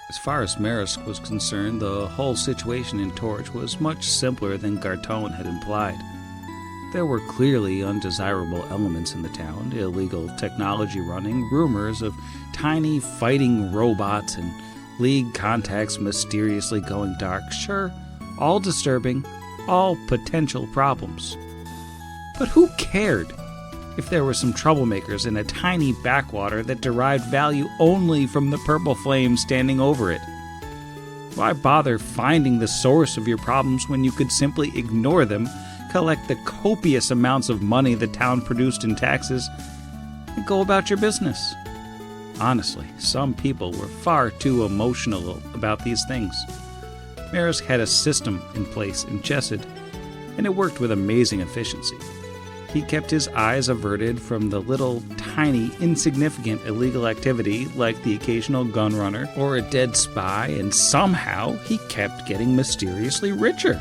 As far as Marisk was concerned, the whole situation in Torch was much simpler than Gartone had implied. There were clearly undesirable elements in the town, illegal technology running, rumors of tiny fighting robots, and League contacts mysteriously going dark. Sure, all disturbing, all potential problems. But who cared if there were some troublemakers in a tiny backwater that derived value only from the purple flame standing over it? Why bother finding the source of your problems when you could simply ignore them, collect the copious amounts of money the town produced in taxes, and go about your business? Honestly, some people were far too emotional about these things. Marisk had a system in place in Chesed, and it worked with amazing efficiency. He kept his eyes averted from the little, tiny, insignificant illegal activity like the occasional gun runner or a dead spy, and somehow he kept getting mysteriously richer.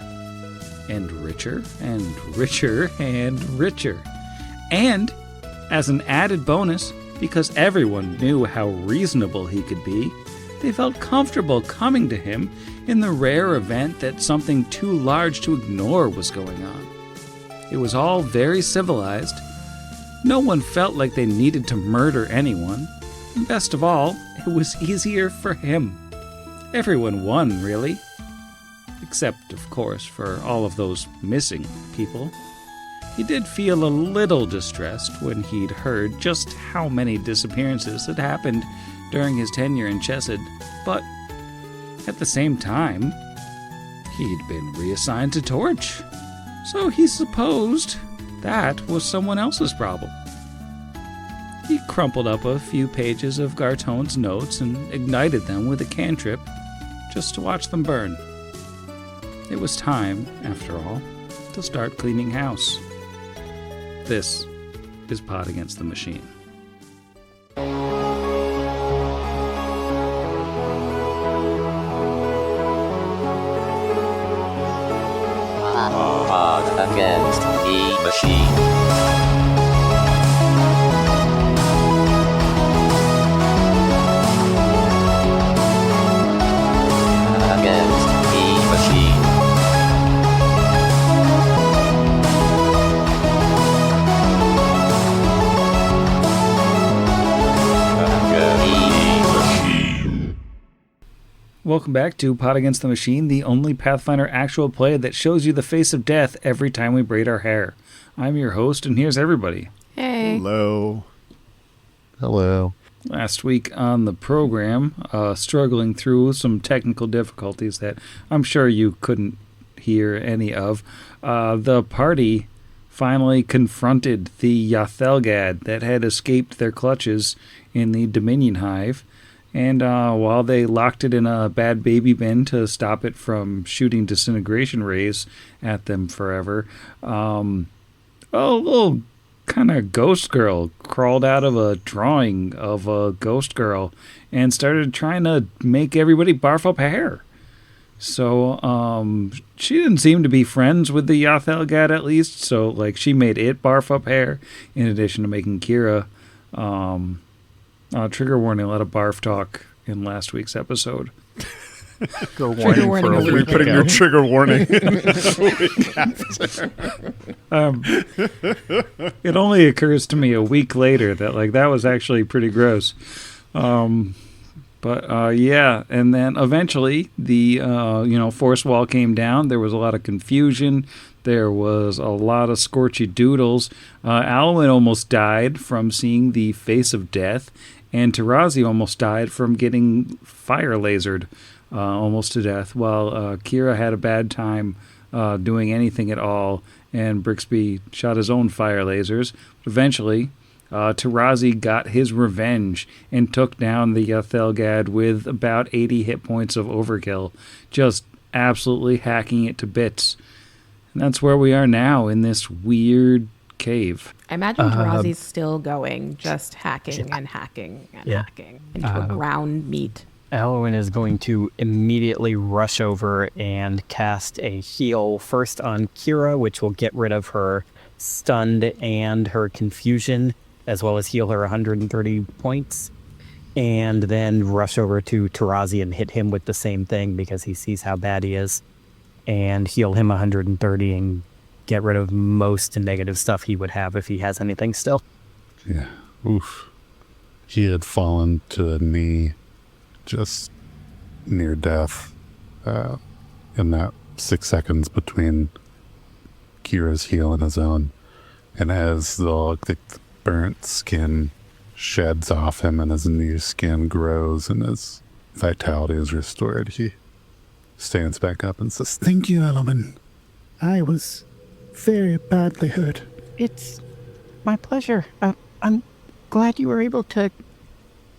And richer, and richer, and richer. And, as an added bonus, because everyone knew how reasonable he could be, they felt comfortable coming to him in the rare event that something too large to ignore was going on. It was all very civilized. No one felt like they needed to murder anyone. And best of all, it was easier for him. Everyone won, really. Except, of course, for all of those missing people. He did feel a little distressed when he'd heard just how many disappearances had happened during his tenure in Chesed, but at the same time, he'd been reassigned to Torch, so he supposed that was someone else's problem. He crumpled up a few pages of Gartone's notes and ignited them with a cantrip just to watch them burn. It was time, after all, to start cleaning house. This is Pod Against the Machine. Pod Against the Machine. Against the Machine. Welcome back to Pod Against the Machine, the only Pathfinder actual play that shows you the face of death every time we braid our hair. I'm your host, and here's everybody. Hey. Hello. Hello. Last week on the program, struggling through some technical difficulties that I'm sure you couldn't hear any of, the party finally confronted the Yathelgad that had escaped their clutches in the Dominion Hive. And while they locked it in a bad baby bin to stop it from shooting disintegration rays at them forever, a little kind of ghost girl crawled out of a drawing of a ghost girl and started trying to make everybody barf up hair. So she didn't seem to be friends with the Yathelgad, at least. So like she made it barf up hair in addition to making Kira. Trigger warning, a lot of barf talk in last week's episode. Trigger warning for a We're week putting ago. your trigger warning. It only occurs to me a week later that like that was actually pretty gross. Yeah, and then eventually the force wall came down. There was a lot of confusion. There was a lot of scorchy doodles. Alwyn almost died from seeing the face of death, and Tarazi almost died from getting fire lasered almost to death, while Kira had a bad time doing anything at all, and Brixby shot his own fire lasers. Eventually, Tarazi got his revenge and took down the Yathelgad with about 80 hit points of overkill, just absolutely hacking it to bits. And that's where we are now, in this weird cave. I imagine Tarazi's still going, just hacking and hacking and hacking into ground meat. Alwyn is going to immediately rush over and cast a heal first on Kira, which will get rid of her stunned and her confusion, as well as heal her 130 points. and then rush over to Tarazi and hit him with the same thing because he sees how bad he is, and heal him 130 and get rid of most negative stuff he would have if he has anything still. Yeah. Oof. He had fallen to the knee just near death in that 6 seconds between Kira's heal and his own. And as the burnt skin sheds off him and his new skin grows and his vitality is restored, he stands back up and says, "Thank you, Element. I was very badly hurt." It's my pleasure. I'm glad you were able to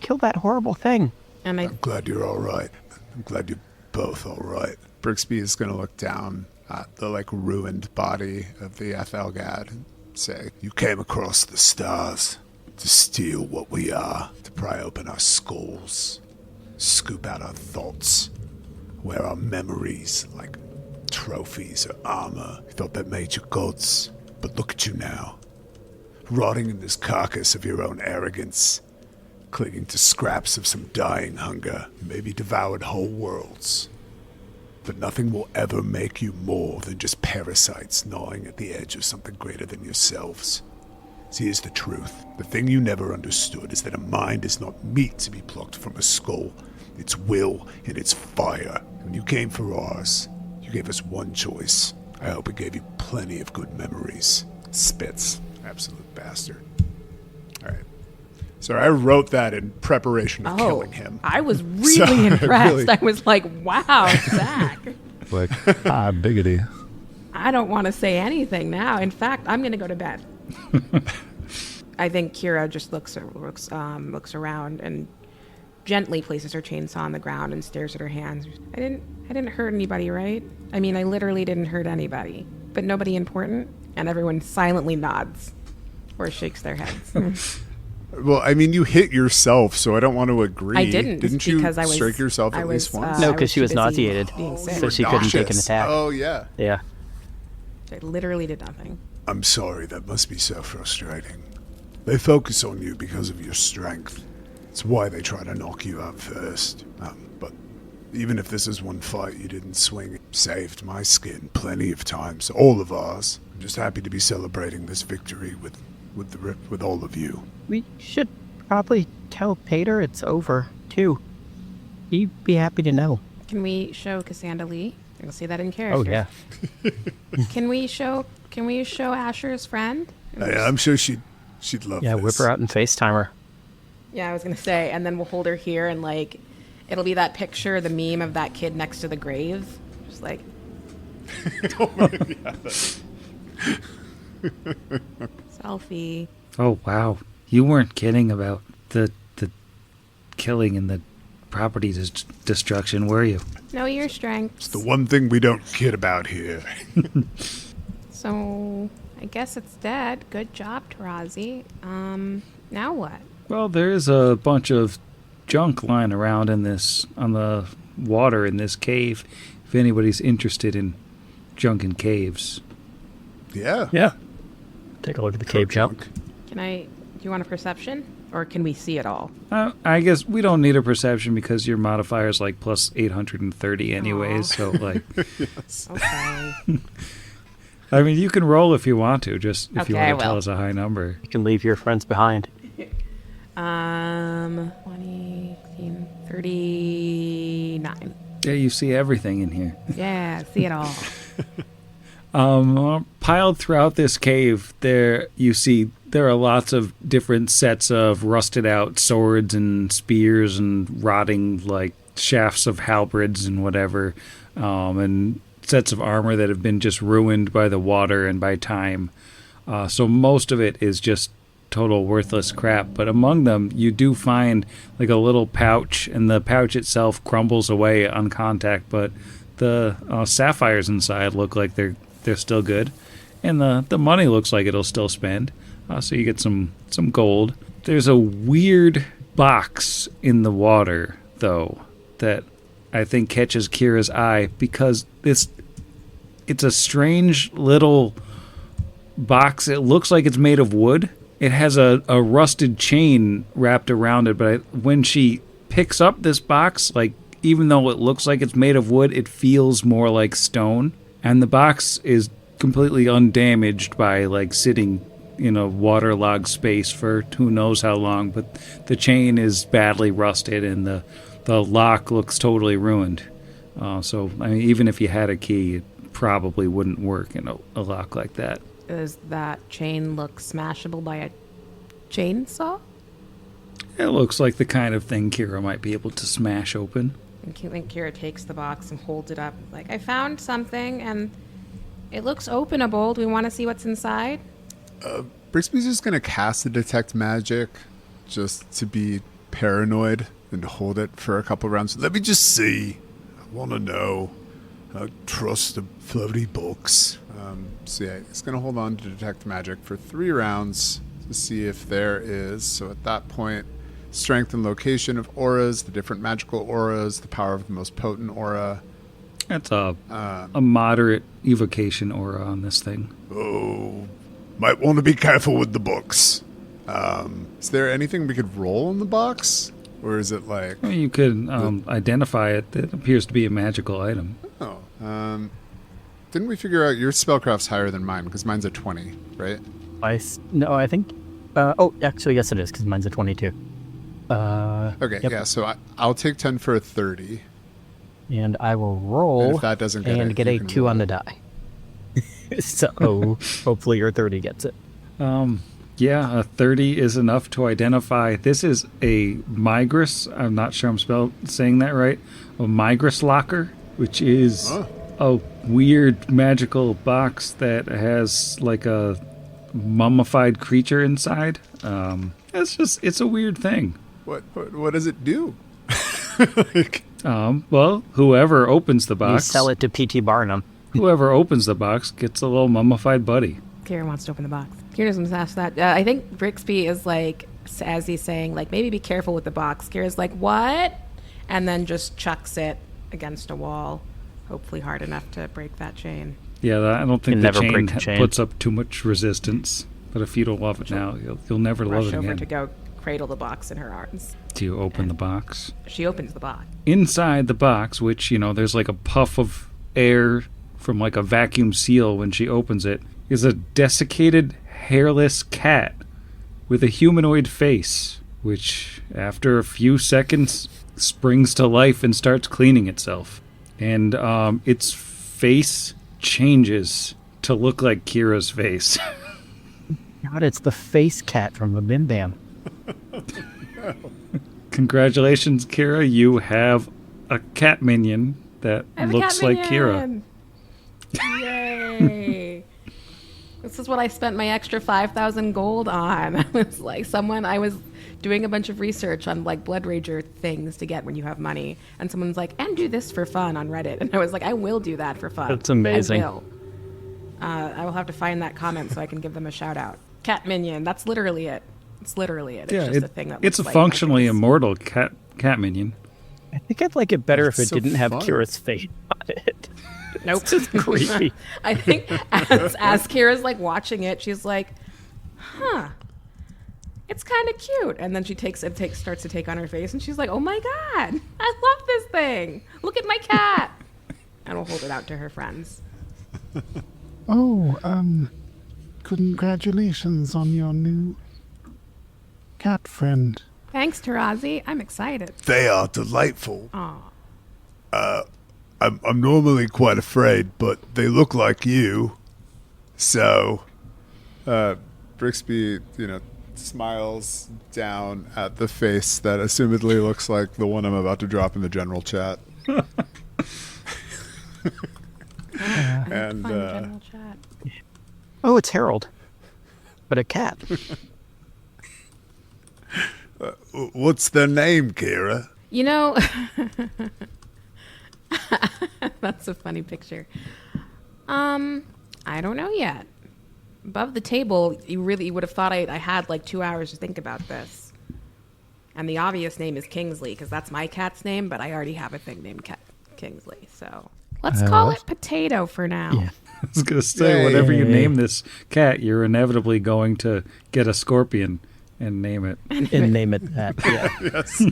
kill that horrible thing. And I'm glad you're all right. I'm glad you're both all right. Brixby is going to look down at the ruined body of the Ethelgad and say, "You came across the stars to steal what we are, to pry open our skulls, scoop out our thoughts, wear our memories like trophies or armor. You thought that made you gods, but look at you now, rotting in this carcass of your own arrogance, clinging to scraps of some dying hunger, maybe devoured whole worlds. But nothing will ever make you more than just parasites gnawing at the edge of something greater than yourselves. See, here's the truth. The thing you never understood is that a mind is not meat to be plucked from a skull. It's will and it's fire. When you came for ours, you gave us one choice. I hope it gave you plenty of good memories." Spits. Absolute bastard. All right. Sorry, I wrote that in preparation of killing him. I was really impressed. I was like, wow, Zach. Biggity. I don't want to say anything now. In fact, I'm going to go to bed. I think Kira just looks around and gently places her chainsaw on the ground and stares at her hands. I didn't hurt anybody, right? I mean, I literally didn't hurt anybody, but nobody important. And everyone silently nods or shakes their heads. Well, I mean, you hit yourself, so I don't want to agree. I didn't. Didn't you because strike yourself at least once? No, because she was too busy nauseated, being sick. so she couldn't take an attack. Oh, yeah. Yeah. I literally did nothing. I'm sorry, that must be so frustrating. They focus on you because of your strength. It's why they try to knock you out first. But even if this is one fight you didn't swing, it saved my skin plenty of times, all of ours. I'm just happy to be celebrating this victory with all of you. We should probably tell Pater it's over, too. He'd be happy to know. Can we show Cassandra Lee? You'll see that in character. Oh, yeah. Can we show Asher's friend? I'm sure she'd love Yeah, this. whip her out and FaceTime her. Yeah, I was going to say, and then we'll hold her here and it'll be that picture, the meme of that kid next to the grave. Just like. Selfie. Oh, wow. You weren't kidding about the killing and the property destruction, were you? Know your strengths. It's the one thing we don't kid about here. So, I guess it's dead. Good job, Tarazi. Now what? Well, there's a bunch of junk lying around on the water in this cave. If anybody's interested in junk in caves. Yeah. Yeah. Take a look at the cave junk. Do you want a perception? Or can we see it all? I guess we don't need a perception because your modifier is plus 830 anyways. So Yes. Okay. I mean, you can roll if you want to, just if you Okay, want to tell well. us a high number. You can leave your friends behind. 20, 39. Yeah, you see everything in here. Yeah, see it all. Piled throughout this cave, there are lots of different sets of rusted out swords and spears and rotting shafts of halberds and whatever, and sets of armor that have been just ruined by the water and by time. So most of it is just total worthless crap. But among them, you do find a little pouch, and the pouch itself crumbles away on contact, but the sapphires inside look like they're still good, and the money looks like it'll still spend. So you get some gold. There's a weird box in the water, though, that I think catches Kira's eye because it's a strange little box. It looks like it's made of wood, It has a rusted chain wrapped around it, but when she picks up this box, like, even though it looks like it's made of wood, it feels more like stone. And the box is completely undamaged by, like, sitting in a waterlogged space for who knows how long. But the chain is badly rusted, and the lock looks totally ruined. So, I mean, even if you had a key, it probably wouldn't work in a lock like that. Does that chain look smashable by a chainsaw? It looks like the kind of thing Kira might be able to smash open. And Kira takes the box and holds it up. Like, I found something, and it looks openable. Do we want to see what's inside? Brixby's just going to cast a detect magic just to be paranoid and hold it for a couple rounds. Let me just see. I want to know. I trust the floaty books. So yeah, he's going to hold on to detect magic for 3 rounds to see if there is. So at that point, strength and location of auras, the different magical auras, the power of the most potent aura. That's a moderate evocation aura on this thing. Oh, might want to be careful with the books. Is there anything we could roll in the box? Or is it like... Well, you could identify it. It appears to be a magical item. Oh. Didn't we figure out your spellcraft's higher than mine? Because mine's a 20, right? No, I think... actually, yes it is, because mine's a 22. Okay, yep. yeah, so I'll take 10 for a 30. And I will roll And if that doesn't get and it, get you a can 2 roll. on the die. So hopefully your 30 gets it. Yeah, a 30 is enough to identify. This is a Migris. I'm not sure I'm saying that right. A Migris locker, which is a weird magical box that has like a mummified creature inside. It's a weird thing. What does it do? Well, whoever opens the You box, sell it to P.T. Barnum. whoever opens the box gets a little mummified buddy. Kira wants to open the box. Kira doesn't ask that. I think Brixby is like, as he's saying, like, maybe be careful with the box. Kira's like, what? And then just chucks it against a wall, hopefully hard enough to break that chain. Yeah, I don't think Can the never break the chain. puts up too much resistance. But if you don't love it now, you'll never love Rush it over again. to go cradle the box in her arms. Do you open the box? She opens the box. Inside the box, which, there's like a puff of air from like a vacuum seal when she opens it, is a desiccated, hairless cat with a humanoid face, which, after a few seconds, springs to life and starts cleaning itself. And its face changes to look like Kira's face. God, it's the face cat from the Bim Bam. Congratulations, Kira. You have a cat minion that I have a looks cat like Kira. minion. Yay. This is what I spent my extra 5,000 gold on. It's like I was doing a bunch of research on like Blood Rager things to get when you have money. And someone's like, and do this for fun on Reddit. And I was like, I will do that for fun. That's amazing. I will. I will have to find that comment so I can give them a shout out. Cat minion. That's literally it. It's literally it. It's just a thing that it's a looks like functionally my face. immortal cat minion. I think I'd like it better That's if it so didn't have fun. Kira's face on it. Nope. It's just creepy. I think as Kira's like watching it, she's like, huh, it's kind of cute. And then she starts to take on her face and she's like, oh my God, I love this thing. Look at my cat. And we'll hold it out to her friends. Oh, congratulations on your new cat friend. Thanks, Tarazi. I'm excited. They are delightful. Aw. I'm normally quite afraid, but they look like you. So, Brixby, smiles down at the face that assumedly looks like the one I'm about to drop in the general chat. And Fun general chat. Oh, it's Harold. But a cat. what's their name, Kira? That's a funny picture. I don't know yet. Above the table, you would have thought I had like 2 hours to think about this. And the obvious name is Kingsley, because that's my cat's name, but I already have a thing named Kingsley, so Let's call it Potato for now. Yeah. I was going to say, whatever you name this cat, you're inevitably going to get a scorpion and name it. And name it that. Yeah. Yes.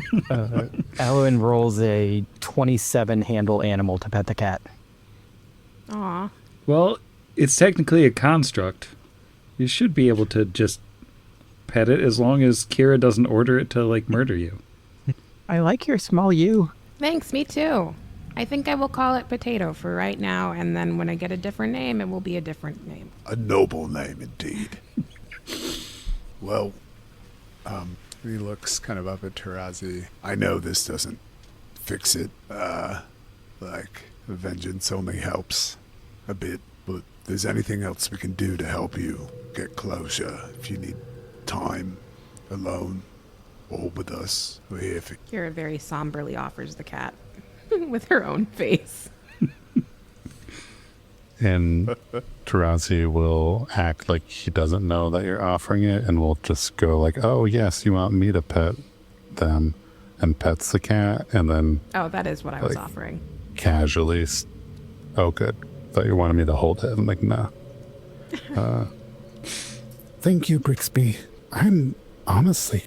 Alwyn rolls a 27 handle animal to pet the cat. Aw. Well, it's technically a construct. You should be able to just pet it as long as Kira doesn't order it to, like, murder you. I like your small U. Thanks, me too. I think I will call it Potato for right now, and then when I get a different name, it will be a different name. A noble name indeed. Well, he looks kind of up at Tarazi. I know this doesn't fix it. Vengeance only helps a bit, but if there's anything else we can do to help you get closure, if you need time alone or with us, we're here for you. Kira very somberly offers the cat with her own face. And Tarazi will act like he doesn't know that you're offering it, and will just go like, oh, yes, you want me to pet them, and pets the cat, and then Oh, that is what I was Like- offering. casually, oh, good. Thought you wanted me to hold it. I'm like, nah. Thank you, Brixby. I'm honestly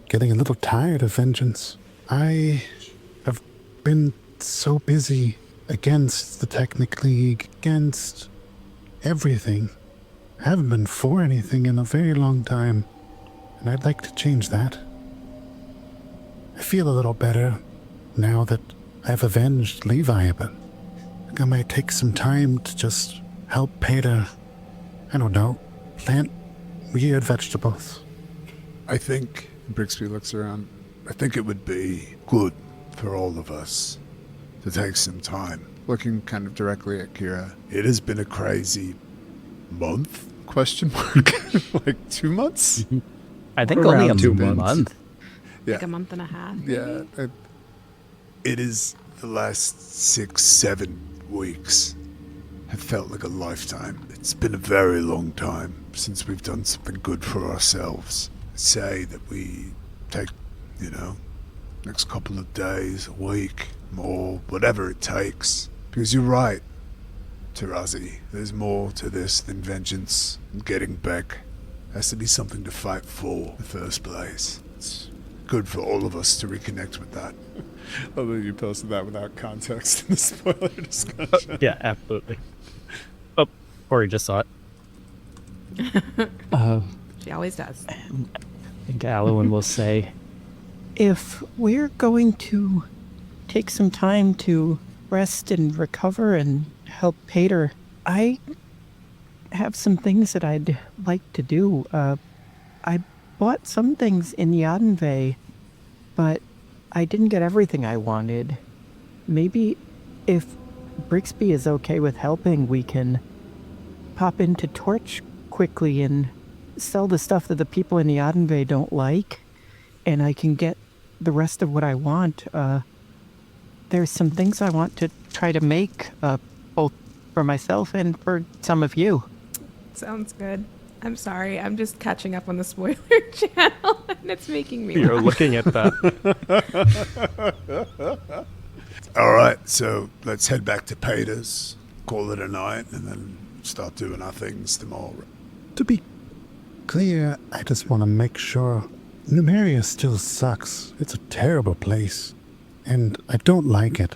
getting a little tired of vengeance. I have been so busy against the Technic League, against everything. I haven't been for anything in a very long time, and I'd like to change that. I feel a little better now that I've avenged Levi, but I think I might take some time to just help Peter, I don't know, plant weird vegetables. I think, Brixby looks around, I think it would be good for all of us to take some time. Looking kind of directly at Kira, it has been a crazy month? Question mark? Like 2 months? I think Around only a 2 months. month. Like a month and a half. Yeah. It is the last 6-7 weeks have felt like a lifetime. It's been a very long time since we've done something good for ourselves. Say that we take, next couple of days, a week, more, whatever it takes. Because you're right, Tarazi, there's more to this than vengeance and getting back. Has to be something to fight for in the first place. It's good for all of us to reconnect with that. Although you posted that without context in the spoiler discussion. Yeah, absolutely. Oh, Corey just saw it. She always does. I think Alwyn will say, if we're going to take some time to rest and recover and help Peter, I have some things that I'd like to do. I bought some things in Yadenve, but I didn't get everything I wanted. Maybe if Brixby is okay with helping, we can pop into Torch quickly and sell the stuff that the people in Yadenve don't like, and I can get the rest of what I want. There's some things I want to try to make, both for myself and for some of you. Sounds good. I'm sorry. I'm just catching up on the spoiler channel, and it's making me You're laugh. looking at that. All right, so let's head back to Peter's, call it a night, and then start doing our things tomorrow. To be clear, I just want to make sure Numeria still sucks. It's a terrible place, and I don't like it.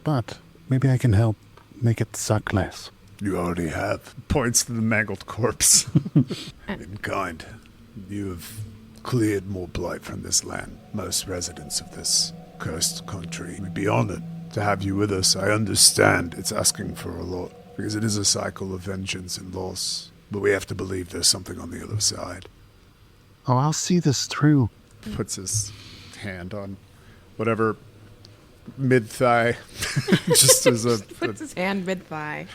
But maybe I can help make it suck less. You already have. Points to the mangled corpse. In kind, you have cleared more blight from this land. Most residents of this cursed country. We'd be honored to have you with us. I understand it's asking for a lot, because it is a cycle of vengeance and loss. But we have to believe there's something on the other side. Oh, I'll see this through. Puts his hand on whatever mid-thigh, just as a... Puts his hand mid-thigh.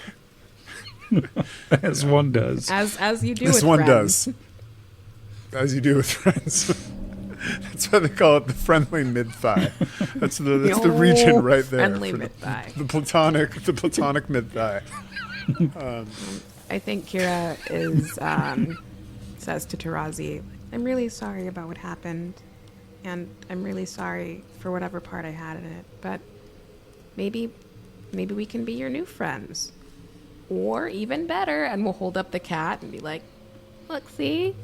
As one does. As you do This with one friends. does. As you do with friends. That's why they call it the friendly mid-thigh. That's the region old right there. friendly for mid-thigh. The platonic mid-thigh. I think Kira is says to Tarazi, I'm really sorry about what happened, and I'm really sorry for whatever part I had in it, but maybe maybe we can be your new friends. Or even better, and we'll hold up the cat and be like, look, see?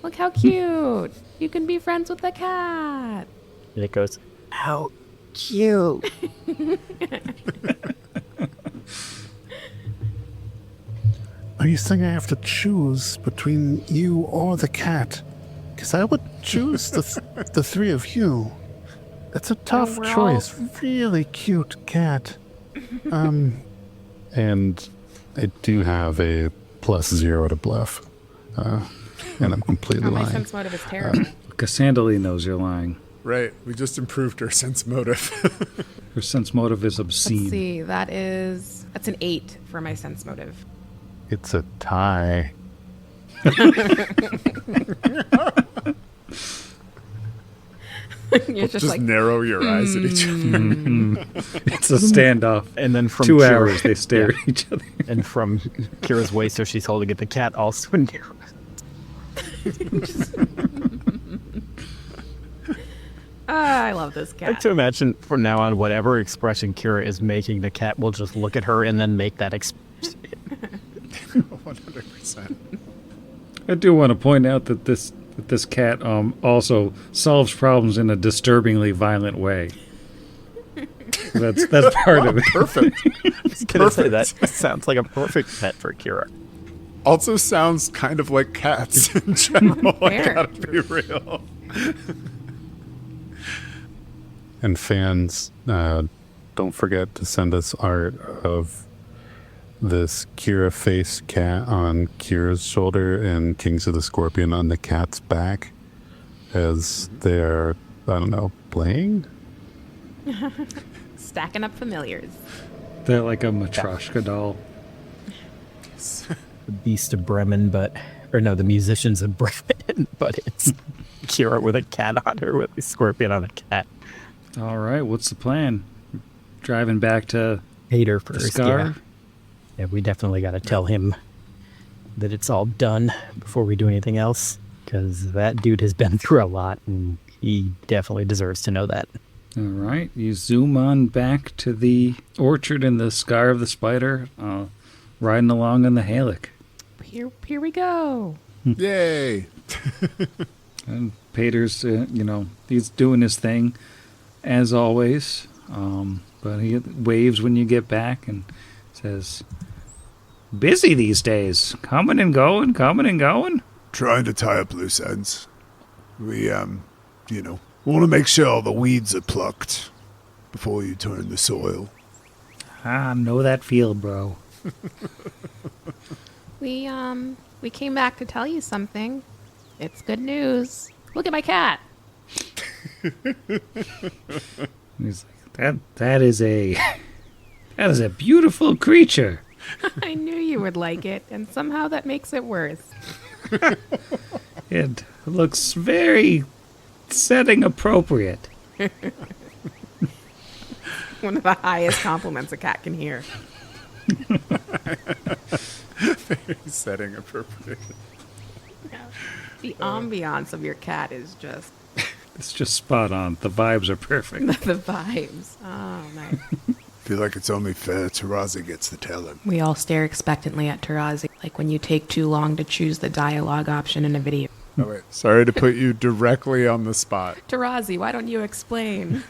Look how cute. You can be friends with the cat. And it goes, how cute. Are you saying I have to choose between you or the cat? Because I would choose the three of you. It's a tough we're choice. Really cute cat. And I do have a +0 to bluff. And I'm completely Oh, my lying. sense motive is terrible. Cassandra knows you're lying. Right. We just improved her sense motive. Her sense motive is Let's obscene. see. That's an 8 for my sense motive. It's a tie. You're just just like, narrow your eyes at each other. It's a standoff. And then from 2 Kira- hours they stare yeah. at each other. And from Kira's waist, so she's holding it, the cat also narrows. I love this I like cat. to imagine from now on, whatever expression Kira is making, the cat will just look at her and then make that expression. 100%. I do want to point out that this cat also solves problems in a disturbingly violent way. That's part of it. Perfect. I was going to say that sounds like a perfect pet for Kira. Also sounds kind of like cats in general. I Fair. gotta be real. And fans, don't forget to send us art of this Kira face cat on Kira's shoulder and Kings of the Scorpion on the cat's back as they're, I don't know, playing? Stacking up familiars. They're like a Matryoshka doll. The Beast of Bremen, the Musicians of Bremen, but it's Kira with a cat on her, with a scorpion on a cat. All right, what's the plan? Driving back to Hater the first, Scar? yeah. Yeah, we definitely got to tell him that it's all done before we do anything else, because that dude has been through a lot, and he definitely deserves to know that. All right, you zoom on back to the orchard and the Scar of the Spider, riding along on the Halic. Here we go. Yay. And Pater's, he's doing his thing, as always. But he waves when you get back and says, busy these days. Coming and going. Trying to tie up loose ends. We, want to make sure all the weeds are plucked before you turn the soil. I know that feel, bro. We came back to tell you something. It's good news. Look at my cat. He's like, that is a beautiful creature. I knew you would like it, and somehow that makes it worse. It looks very setting appropriate. One of the highest compliments a cat can hear. Setting appropriate. The ambiance of your cat is just It's just spot on. The vibes are perfect. the vibes. Oh, nice. Feel like it's only fair Tarazi gets the telling. We all stare expectantly at Tarazi, like when you take too long to choose the dialogue option in a video. Oh, wait. Sorry to put you directly on the spot, Tarazi, why don't you explain?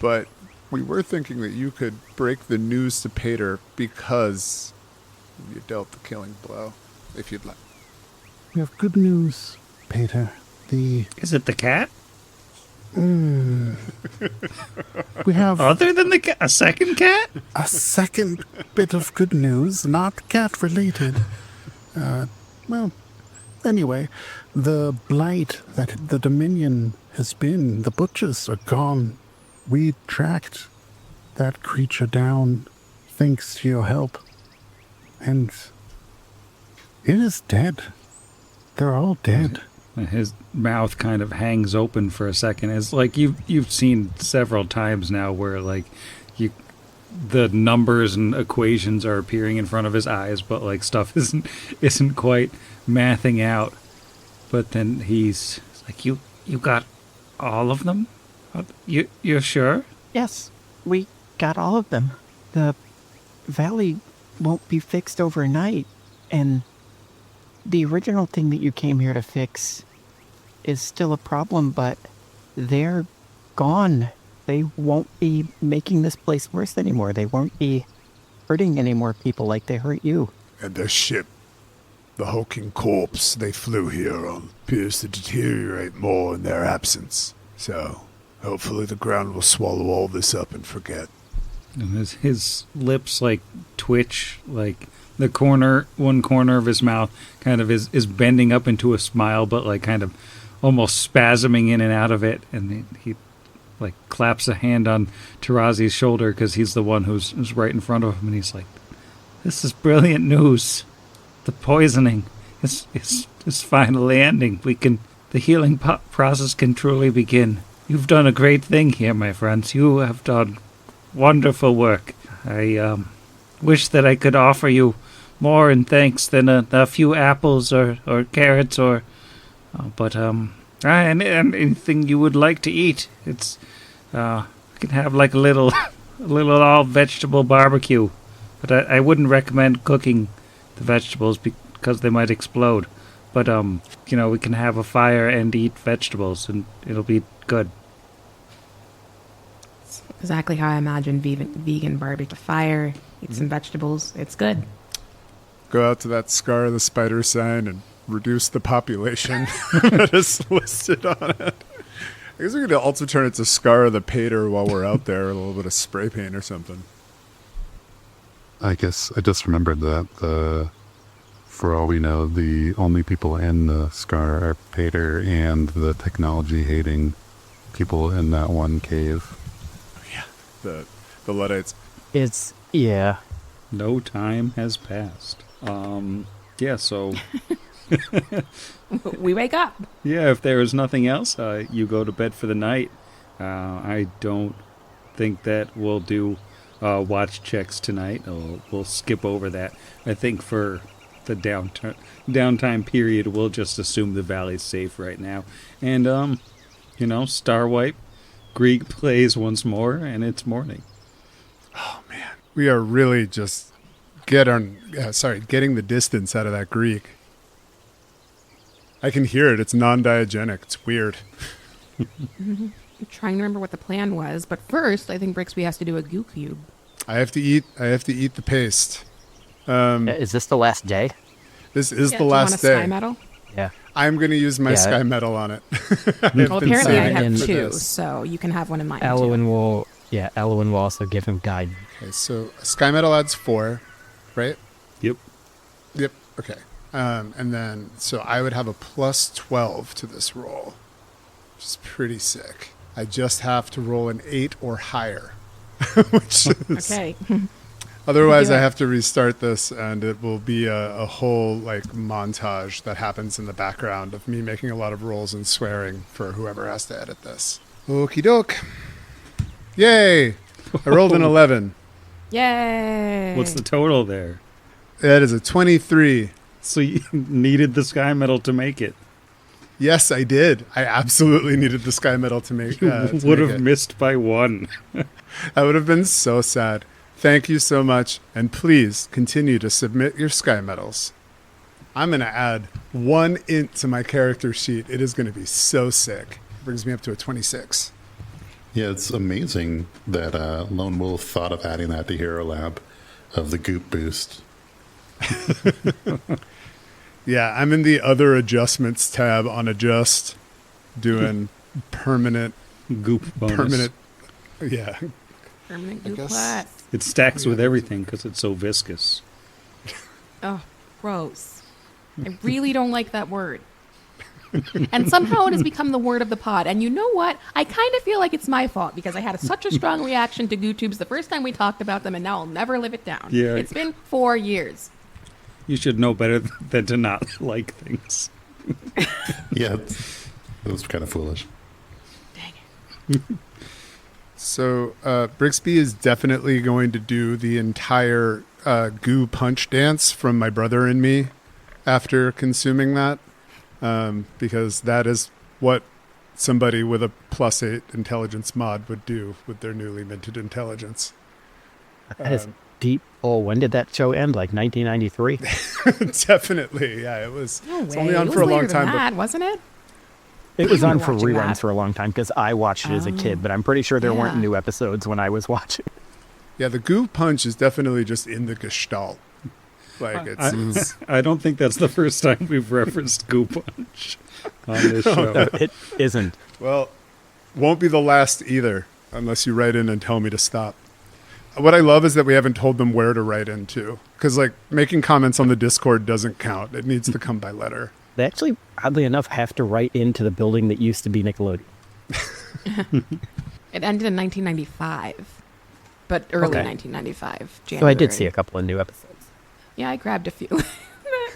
but we were thinking that you could break the news to Pater because you dealt the killing blow, if you'd like. We have good news, Peter. Is it the cat? We have Other than the cat? A second cat? a second bit of good news, not cat related. Anyway, the blight that the Dominion has been, the butchers are gone. We tracked that creature down thanks to your help. And it is dead. They're all dead. His mouth kind of hangs open for a second. It's like you've seen several times now where the numbers and equations are appearing in front of his eyes, but like stuff isn't quite mathing out. But then he's like, "You got all of them? You're sure?" Yes, we got all of them. The valley won't be fixed overnight, and the original thing that you came here to fix is still a problem, but they're gone. They won't be making this place worse anymore. They won't be hurting any more people like they hurt you. And their ship, the hulking corpse they flew here on, appears to deteriorate more in their absence. So, hopefully the ground will swallow all this up and forget. And his lips, like, twitch, like, one corner of his mouth kind of is bending up into a smile, but, like, kind of almost spasming in and out of it. And he like, claps a hand on Tarazi's shoulder because he's the one who's right in front of him. And he's like, this is brilliant news. The poisoning is finally ending. The healing process can truly begin. You've done a great thing here, my friends. You have done wonderful work. I wish that I could offer you more in thanks than a few apples or carrots but anything you would like to eat. It's we can have like a little all vegetable barbecue, but I wouldn't recommend cooking the vegetables because they might explode. But we can have a fire and eat vegetables, and it'll be good. Exactly how I imagine vegan barbecue. Fire, eat some vegetables. It's good. Go out to that Scar the Spider sign and reduce the population that is listed on it. I guess we could also turn it to Scar the Pater while we're out there, a little bit of spray paint or something. I guess I just remembered that for all we know, the only people in the Scar are Pater and the technology-hating people in that one cave. The Luddites. Yeah. No time has passed. So... We wake up. Yeah, if there is nothing else, you go to bed for the night. I don't think that we'll do watch checks tonight. We'll skip over that. I think for the downtime period, we'll just assume the valley's safe right now. And, Star Wipe, Greek plays once more, and it's morning. Oh, man. We are really just getting the distance out of that Greek. I can hear it. It's non-diagenic. It's weird. I'm trying to remember what the plan was, but first, I think Brixby has to do a goo cube. I have to eat the paste. Is this the last day? This is the Do last you day. want a sky medal? Yeah. I'm going to use my sky medal on it. Well, apparently I have for 2, this. so you can have one in mine. Elwyn will also give him guide. Okay, so sky medal adds 4, right? Yep. Okay. And then, so I would have a plus 12 to this roll, which is pretty sick. I just have to roll an 8 or higher, which is... Okay. Otherwise, I have to restart this, and it will be a whole, montage that happens in the background of me making a lot of rolls and swearing for whoever has to edit this. Okie doke. Yay! I rolled an 11. Yay! What's the total there? That is a 23. So you needed the sky medal to make it. Yes, I did. I absolutely needed the sky medal to make it. Would have missed by 1. I would have been so sad. Thank you so much, and please continue to submit your sky medals. I'm going to add 1 int to my character sheet. It is going to be so sick. It brings me up to a 26. Yeah, it's amazing that Lone Wolf thought of adding that to Hero Lab of the goop boost. Yeah, I'm in the other adjustments tab on adjust, doing permanent Goop bonus. Yeah. Permanent I goo guess. plus. It stacks with everything because it's so viscous. Oh, gross. I really don't like that word. And somehow it has become the word of the pod. And you know what? I kind of feel like it's my fault because I had such a strong reaction to goo tubes the first time we talked about them, and now I'll never live it down. Yeah. It's been 4 years. You should know better than to not like things. Yeah, it was kind of foolish. Dang it. So Brixby is definitely going to do the entire goo punch dance from My Brother and Me after consuming that, because that is what somebody with a +8 intelligence mod would do with their newly minted intelligence. That is deep. Oh, when did that show end? Like 1993? Definitely, yeah. It was. No It's way. only on It for a was long later than time. that, wasn't it? It was You on were for watching reruns that. for a long time because I watched it as a kid, but I'm pretty sure there weren't Yeah. new episodes when I was watching. Yeah, the goo punch is definitely just in the gestalt. Like it's I don't think that's the first time we've referenced Goo Punch on this show. No, it isn't. well, won't be the last either, unless you write in and tell me to stop. What I love is that we haven't told them where to write in to, because like making comments on the Discord doesn't count. It needs to come by letter. They actually, oddly enough, have to write into the building that used to be Nickelodeon. It ended in 1995, but early Okay. 1995. January. So I did see a couple of new episodes. Yeah, I grabbed a few.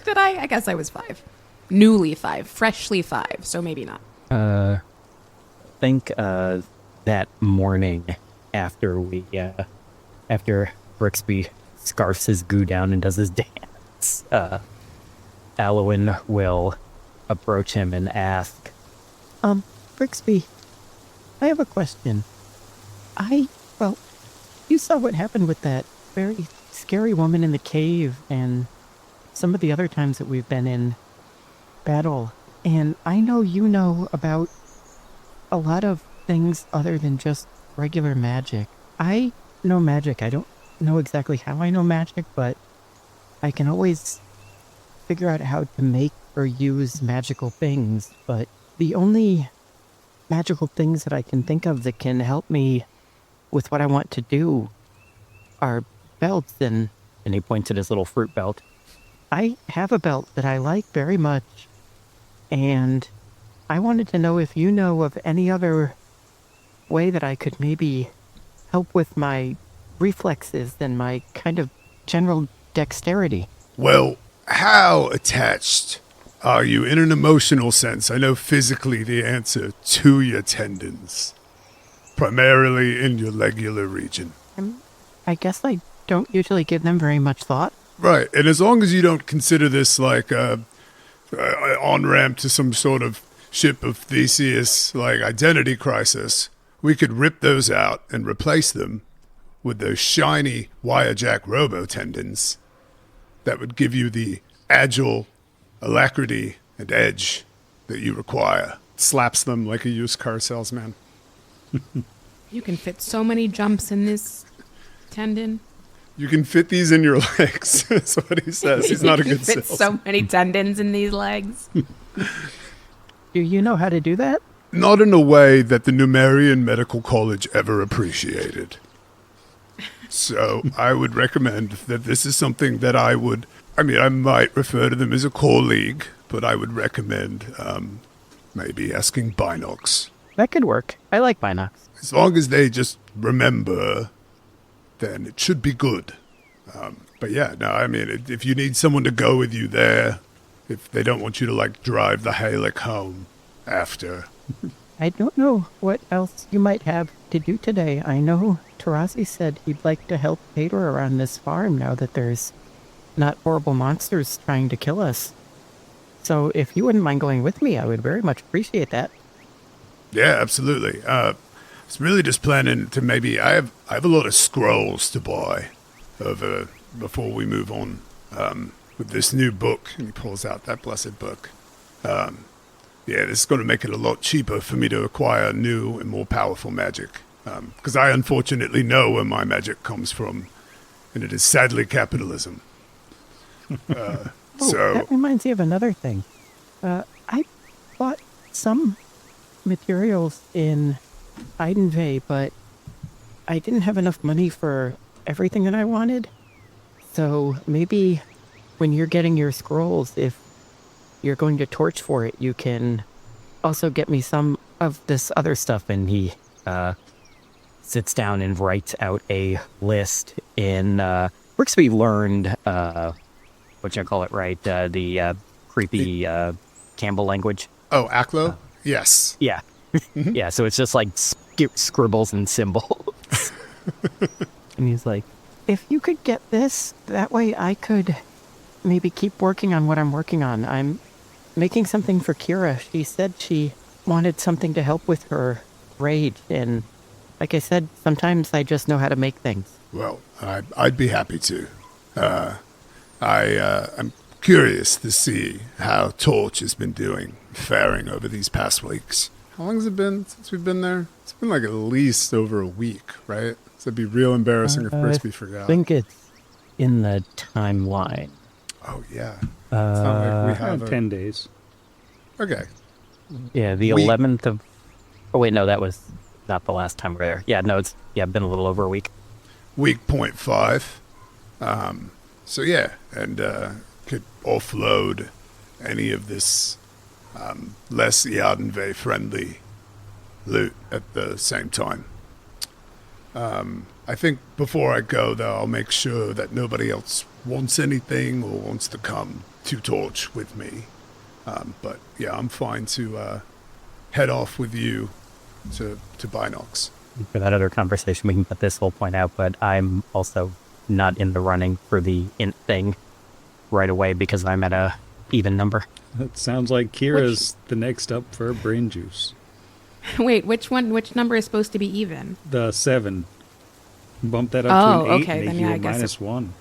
Did I? I guess I was 5. Newly 5. Freshly 5, so maybe not. I think that morning after after Brixby scarfs his goo down and does his dance, Alwyn will approach him and ask, Brixby, I have a question. Well, you saw what happened with that very scary woman in the cave and some of the other times that we've been in battle. And I know you know about a lot of things other than just regular magic. I know magic. I don't know exactly how I know magic, but I can always figure out how to make or use magical things. But the only magical things that I can think of that can help me with what I want to do are belts, and and he points at his little fruit belt. I have a belt that I like very much, and I wanted to know if you know of any other way that I could maybe help with my reflexes and my kind of general dexterity. Well, how attached are you in an emotional sense? I know physically the answer to your tendons, primarily in your Legular Region. I guess I don't usually give them very much thought. Right, and as long as you don't consider this like a on-ramp to some sort of ship of Theseus, like identity crisis, we could rip those out and replace them with those shiny Wirejack Robo tendons that would give you the agile alacrity and edge that you require. Slaps them like a used car salesman. You can fit so many jumps in this tendon. You can fit these in your legs, is what he says. He's not a You good fit salesman. so many tendons in these legs. Do you know how to do that? Not in a way that the Numerian Medical College ever appreciated. So I would recommend that this is something that I might refer to them as a core league, but I would recommend maybe asking Binox. That could work. I like Binox. As long as they just remember, then it should be good. But yeah, no, I mean, if you need someone to go with you there, if they don't want you to, like, drive the Halleck home after. I don't know what else you might have to do today. I know Tarazi said he'd like to help Pedro around this farm now that there's not horrible monsters trying to kill us. So if you wouldn't mind going with me, I would very much appreciate that. Yeah, absolutely. I was really just planning to maybe I have a lot of scrolls to buy over before we move on with this new book. And he pulls out that blessed book. Yeah, this is going to make it a lot cheaper for me to acquire new and more powerful magic. Because I unfortunately know where my magic comes from, and it is sadly capitalism. So That reminds me of another thing. I bought some materials in Eidenvey, but I didn't have enough money for everything that I wanted. So maybe when you're getting your scrolls, if you're going to torch for it, you can also get me some of this other stuff. And he sits down and writes out a list in Brixby learned what you call it, right? The creepy Campbell language. oh, Aklo? Yes. Yeah. Yeah, so it's just like scribbles and symbols. And he's like, if you could get this, that way I could maybe keep working on what I'm working on. I'm making something for Kira. She said she wanted something to help with her rage, and Like I said, sometimes I just know how to make things. Well, I'd be happy to. I'm curious to see how Torch has been faring over these past weeks. How long has it been since we've been there? It's been like at least over a week, right? So it'd be real embarrassing if Brixby forgot. I think it's in the timeline. Oh, yeah. It's not like we have 10 days. Okay. Yeah, the 11th of... Oh, wait, no, that was not the last time we were there. Yeah, no, it's been a little over a week. Week 0.5. So, yeah, and could offload any of this less Yardenve-friendly loot at the same time. I think before I go, though, I'll make sure that nobody else wants anything or wants to come to Torch with me. But, yeah, I'm fine to head off with you to Binox. For that other conversation, we can put this whole point out, but I'm also not in the running for the int thing right away because I'm at a even number. That sounds like Kira's the next up for brain juice. Wait, which number is supposed to be even? The 7. Bump that up to an 8, okay, make then you yeah, a I guess minus 1.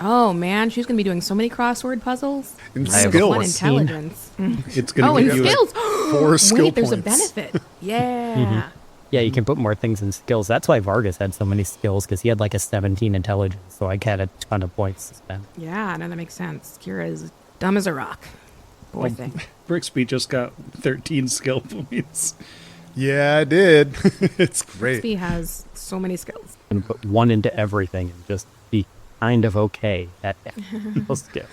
Oh man, she's gonna be doing so many crossword puzzles. And I have skills. One intelligence. It's going to And give you skills. 4 skill Wait, there's a points. benefit. Yeah. Yeah, you can put more things in skills. That's why Vargas had so many skills, because he had like a 17 intelligence, so I had a ton of points to spend. Yeah, no, that makes sense. Kira is dumb as a rock. Poor thing. Brixby just got 13 skill points. Yeah, I did. It's great. He has so many skills. And put one into everything and just be kind of okay at every skill.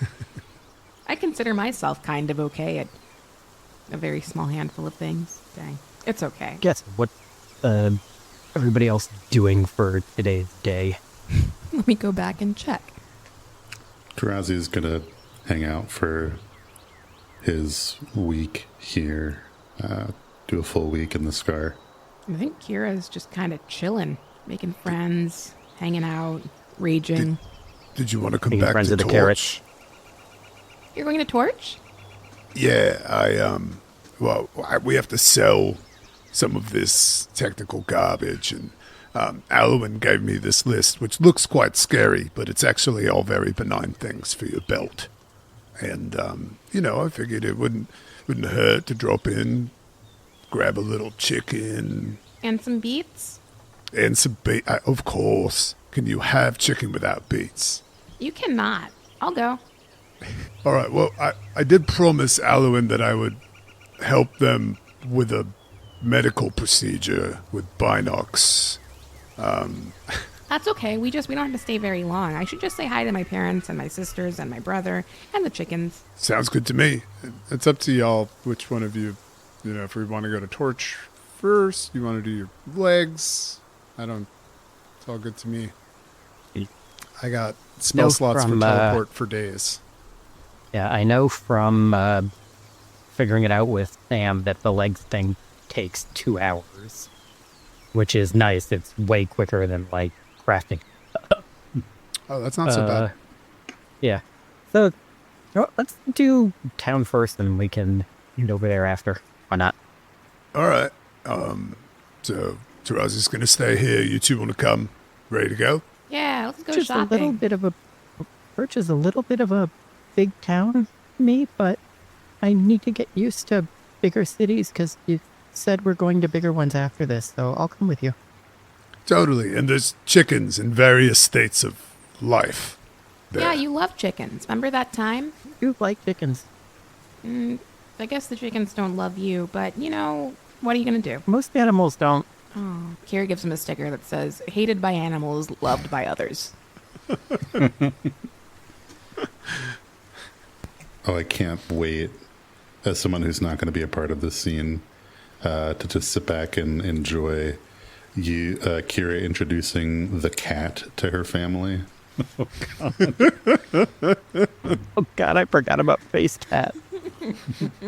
I consider myself kind of okay at a very small handful of things. Dang. It's okay. Guess what everybody else doing for today's day? Let me go back and check. Tarazi's gonna hang out for his week here, do a full week in the Scar. I think Kira's just kind of chilling, making friends, hanging out, raging. Did you want to come Being back friends to of the Torch? carrots. You're going to Torch? Yeah, we have to sell some of this technical garbage, and Alwyn gave me this list, which looks quite scary, but it's actually all very benign things for your belt. And I figured it wouldn't hurt to drop in, grab a little chicken And some beets? and some beets. Of course, can you have chicken without beets? You cannot. I'll go. All right. Well, I did promise Alwyn that I would help them with a medical procedure with Binox. That's okay. We don't have to stay very long. I should just say hi to my parents and my sisters and my brother and the chickens. Sounds good to me. It's up to y'all which one of you, if we want to go to Torch first, you want to do your legs. It's all good to me. I got spell No, slots for from, teleport for days. Yeah, I know from figuring it out with Sam that the legs thing takes 2 hours, which is nice. It's way quicker than, like, crafting. Oh, that's not so bad. Yeah. So, let's do town first, and we can get over there after. Why not? All right. So Tarazi's going to stay here. You two want to come? Ready to go? Yeah, let's go Just a little shopping. bit of a Birch is a little bit of a big town to me, but I need to get used to bigger cities because you said we're going to bigger ones after this, so I'll come with you. Totally. And there's chickens in various states of life. there. Yeah, you love chickens. Remember that time? You like chickens. I guess the chickens don't love you, but, what are you going to do? Most animals don't. Oh, Kira gives him a sticker that says, hated by animals, loved by others. Oh, I can't wait, as someone who's not going to be a part of this scene, to just sit back and enjoy Kira introducing the cat to her family. Oh, God, I forgot about Face Cat.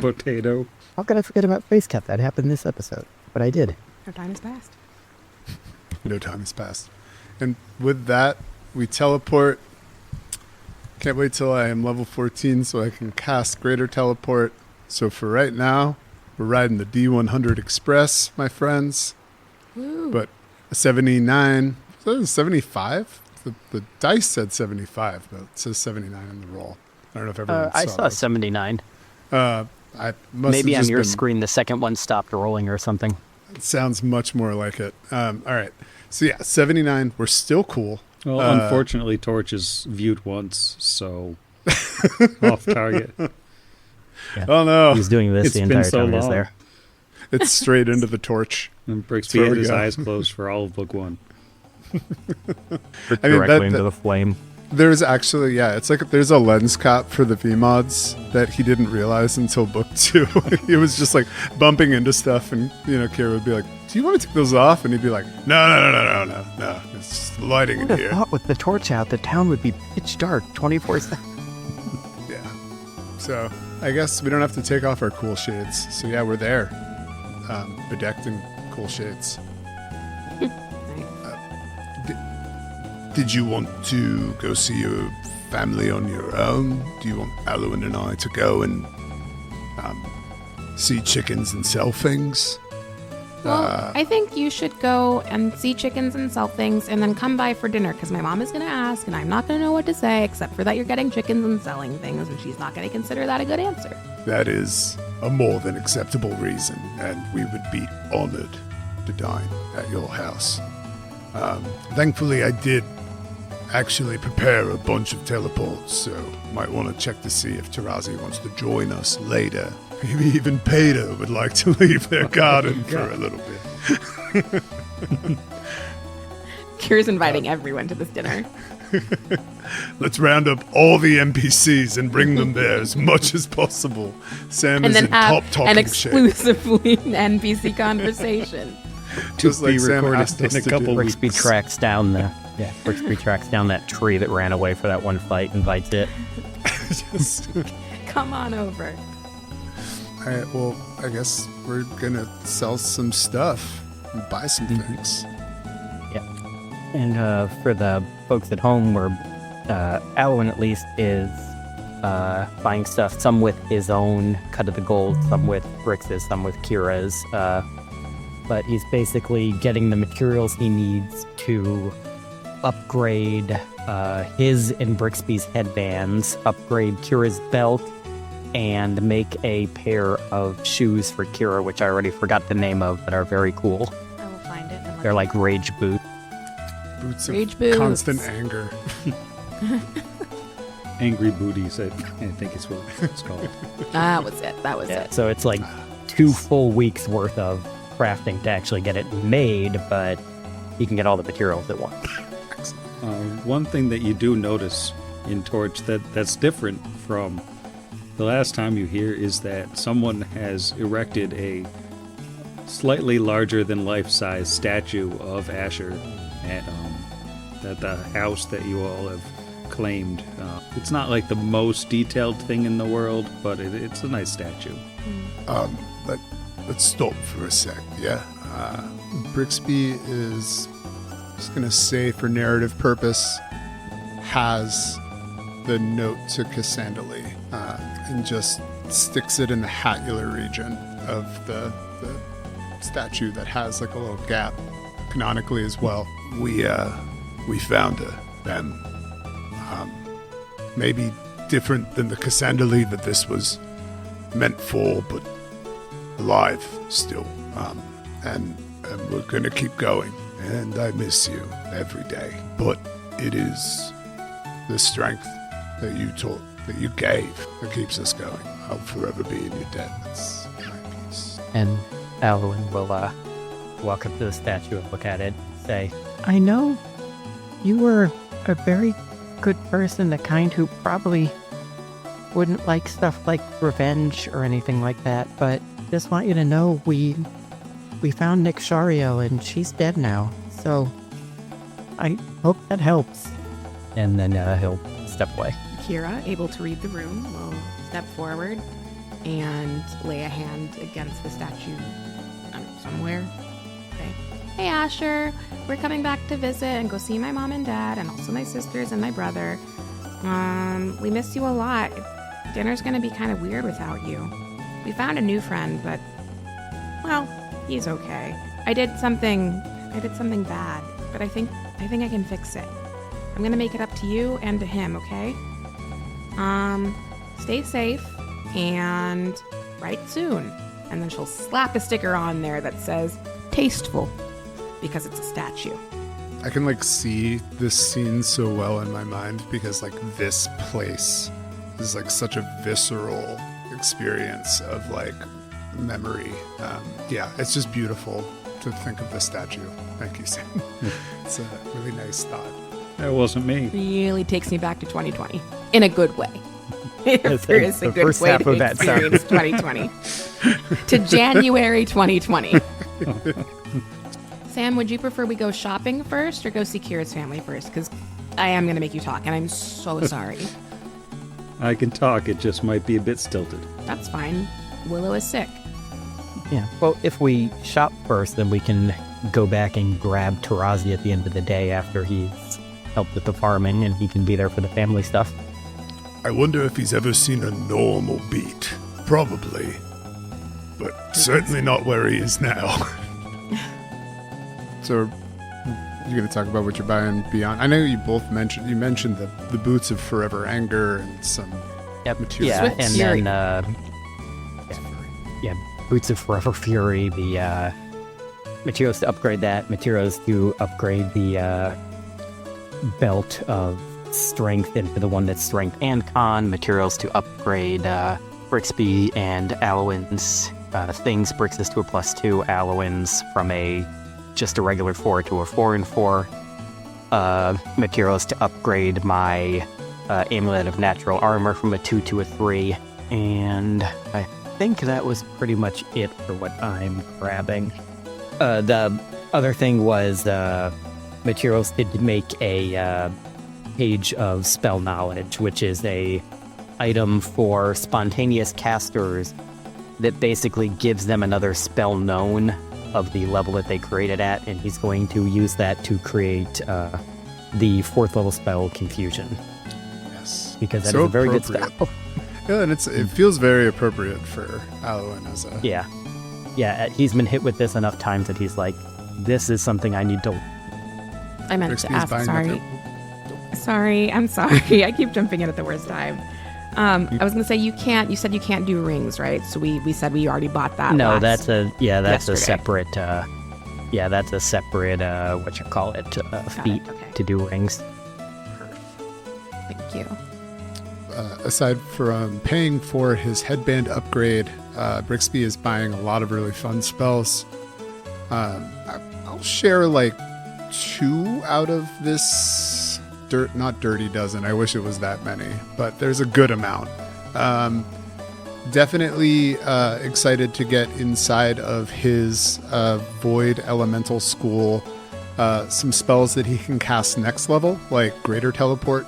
Potato. How could I forget about Face Cat? That happened this episode, but I did. Our time has passed. No time has passed. And with that, we teleport. Can't wait till I am level 14 so I can cast Greater Teleport. So for right now, we're riding the D100 Express, my friends. Woo. But 79. So 75? The dice said 75, but it says 79 in the roll. I don't know if everyone I saw saw that. 79. I must Maybe have on just your been- screen the second one stopped rolling or something. It sounds much more like it. All right. So yeah, 79. We're still cool. Well, unfortunately, Torch is viewed once, so off target. Oh no, He's doing this It's the been entire so time he's long. there. it's straight into the torch. And where Brixby had we his go. eyes closed for all of book one. Directly into the flame. There's actually, it's like there's a lens cap for the VMods that he didn't realize until book 2. He was just like bumping into stuff, and Kira would be like, "Do you want to take those off?" And he'd be like, "No. It's just lighting in Who'd have here." thought with the torch out, the town would be pitch dark 24/7. Yeah. So I guess we don't have to take off our cool shades. So yeah, we're there, bedecked in cool shades. Did you want to go see your family on your own? Do you want Alwyn and I to go and see chickens and sell things? Well, I think you should go and see chickens and sell things and then come by for dinner because my mom is going to ask and I'm not going to know what to say except for that you're getting chickens and selling things and she's not going to consider that a good answer. That is a more than acceptable reason, and we would be honored to dine at your house. Thankfully, I did actually prepare a bunch of teleports, so might want to check to see if Tarazi wants to join us later. Maybe even Peter would like to leave their garden for a little bit. Kira's inviting everyone to this dinner. Let's round up all the NPCs and bring them there as much as possible. Sam And is then in have top an talking shape. exclusively NPC conversation. Just like be Sam recorded asked us in a to couple do. weeks. Brixby tracks down that tree that ran away for that one fight, invites it. Just- Come on over. All right, well, I guess we're gonna sell some stuff and buy some things. And for the folks at home, where Alwyn at least is buying stuff, some with his own cut of the gold, some with Brix's, some with Kira's. But he's basically getting the materials he needs to upgrade his and Brixby's headbands, upgrade Kira's belt, and make a pair of shoes for Kira, which I already forgot the name of, but are very cool. I will find it. And They're like rage boots. Boots Rage of boots. constant anger. Angry Booties, I think is what it's called. that was it. That was Yeah, it. so it's like 2 full weeks worth of crafting to actually get it made, but you can get all the materials at once. One thing that you do notice in Torch that's different from the last time you hear is that someone has erected a slightly larger than life-size statue of Asher at the house that you all have claimed. It's not like the most detailed thing in the world, but it's a nice statue. Let's stop for a sec, yeah? Brixby is just gonna say, for narrative purpose, has the note to Cassandali and just sticks it in the Hatular region of the statue that has like a little gap canonically as well. We found her, and maybe different than the Cassandali that this was meant for, but alive still. And we're gonna keep going. And I miss you every day. But it is the strength that you gave that keeps us going. I'll forever be in your debt. That's my peace. And Alwyn will walk up to the statue and look at it and say, I know you were a very good person, the kind who probably wouldn't like stuff like revenge or anything like that, but just want you to know we found Nick Shario and she's dead now. So I hope that helps. and then he'll step away. Kira, able to read the room, will step forward and lay a hand against the statue somewhere. Okay. Hey, Asher. We're coming back to visit and go see my mom and dad and also my sisters and my brother. We miss you a lot. Dinner's gonna be kind of weird without you. We found a new friend, but, well, he's okay. I did something I did something bad, but I think I can fix it. I'm gonna make it up to you and to him, okay? Stay safe and write soon. And then she'll slap a sticker on there that says tasteful because it's a statue. I can like see this scene so well in my mind because like this place is like such a visceral experience of like memory. Yeah, it's just beautiful to think of the statue. Thank you, Sam. It's a really nice thought. That wasn't me. Really takes me back to 2020 in a good way. If there is a the good first way half to of that experience 2020 to January 2020. Sam, would you prefer we go shopping first or go see Kira's family first? Because I am going to make you talk, and I'm so sorry. I can talk, it just might be a bit stilted. That's fine. Willow is sick. Yeah. Well, if we shop first, then we can go back and grab Tarazi at the end of the day after he's helped with the farming, and he can be there for the family stuff. I wonder if he's ever seen a normal beat. Probably. But certainly not where he is now. So, you're going to talk about what you're buying beyond? I know you both mentioned the boots of forever anger and some materials. Yeah, Swift and Fury. then Boots of Forever Fury, the materials to upgrade that, materials to upgrade the belt of strength into the one that's strength and con, materials to upgrade Brixby and Alowin's things. Brix is to a +2, Alowin's from just a regular 4 to a 4 and 4. Materials to upgrade my Amulet of Natural Armor from a 2 to a 3, and I think that was pretty much it for what I'm grabbing. The other thing was materials to make a Page of Spell Knowledge, which is a item for spontaneous casters that basically gives them another spell known of the level that they created at, and he's going to use that to create the 4th level spell Confusion. Yes. Because that So is a very good appropriate. spell. Yeah, and it feels very appropriate for Alwyn as a... Yeah, he's been hit with this enough times that he's like, this is something I need to... I meant Brixby's to ask. buying Sorry. Sorry, I'm sorry. I keep jumping in at the worst time. I was gonna say you said you can't do rings, right? So we said we already bought that. No, last that's a yesterday. separate feat okay. to do rings. Thank you. Aside from paying for his headband upgrade, Brixby is buying a lot of really fun spells. I'll share like 2 out of this not dirty dozen. I wish it was that many, but there's a good amount. Definitely excited to get inside of his Void Elemental School some spells that he can cast next level, like Greater Teleport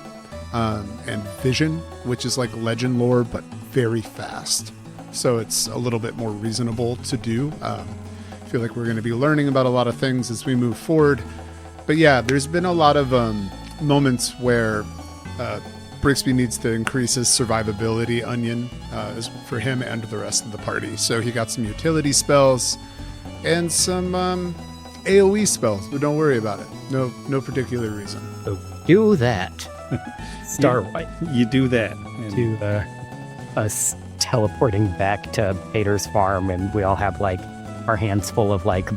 and Vision, which is like legend lore, but very fast. So it's a little bit more reasonable to do. I feel like we're going to be learning about a lot of things as we move forward. But yeah, there's been a lot of moments where Brixby needs to increase his survivability onion for him and the rest of the party. So he got some utility spells and some AoE spells, but don't worry about it. No particular reason. So do that. Start You do that. And to us teleporting back to Pater's farm, and we all have like our hands full of like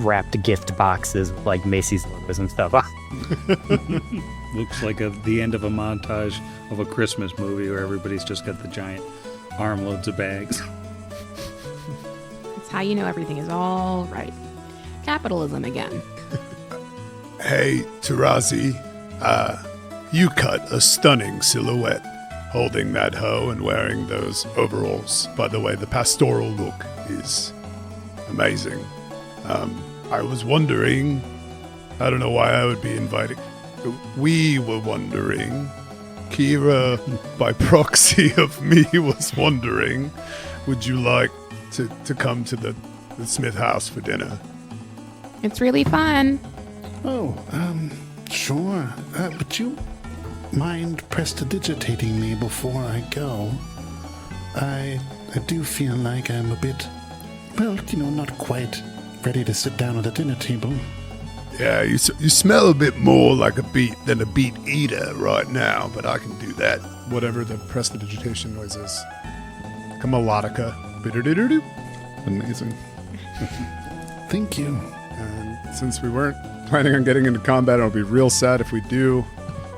wrapped gift boxes with like Macy's logos and stuff. looks like the end of a montage of a Christmas movie where everybody's just got the giant armloads of bags. That's how you know everything is all right. Capitalism again. Hey, Tarazi, you cut a stunning silhouette holding that hoe and wearing those overalls. By the way, the pastoral look is amazing. I was wondering, I don't know why I would be inviting. We were wondering, Kira, by proxy of me, was wondering, would you like to come to the Smith house for dinner? It's really fun. Oh, sure. Would you mind prestidigitating me before I go? I do feel like I'm a bit, well, not quite ready to sit down at the dinner table. Yeah, you smell a bit more like a beet than a beet eater right now, but I can do that. Whatever the prestidigitation noise is. Like a melodica. Bidder-didder-doo. Amazing. Thank you. And since we weren't planning on getting into combat, I'll be real sad if we do.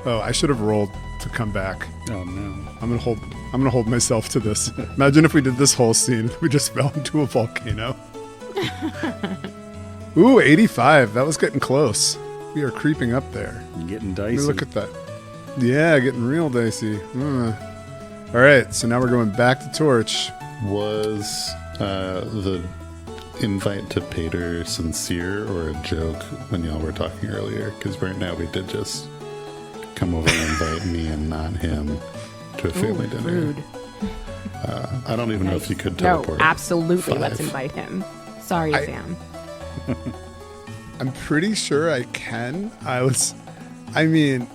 Oh, I should have rolled to come back. Oh no. I'm gonna hold myself to this. Imagine if we did this whole scene. We just fell into a volcano. Ooh, 85. That was getting close. We are creeping up there. Getting Let dicey. me look at that. Yeah, getting real dicey. All right, so now we're going back to Torch. Was the invite to Pater sincere or a joke when y'all were talking earlier? Because right now we did just come over and invite me and not him to a family dinner. Rude. I don't even know if you could No, teleport. absolutely. Let's 5. invite him. Sorry, Sam. I'm pretty sure I can.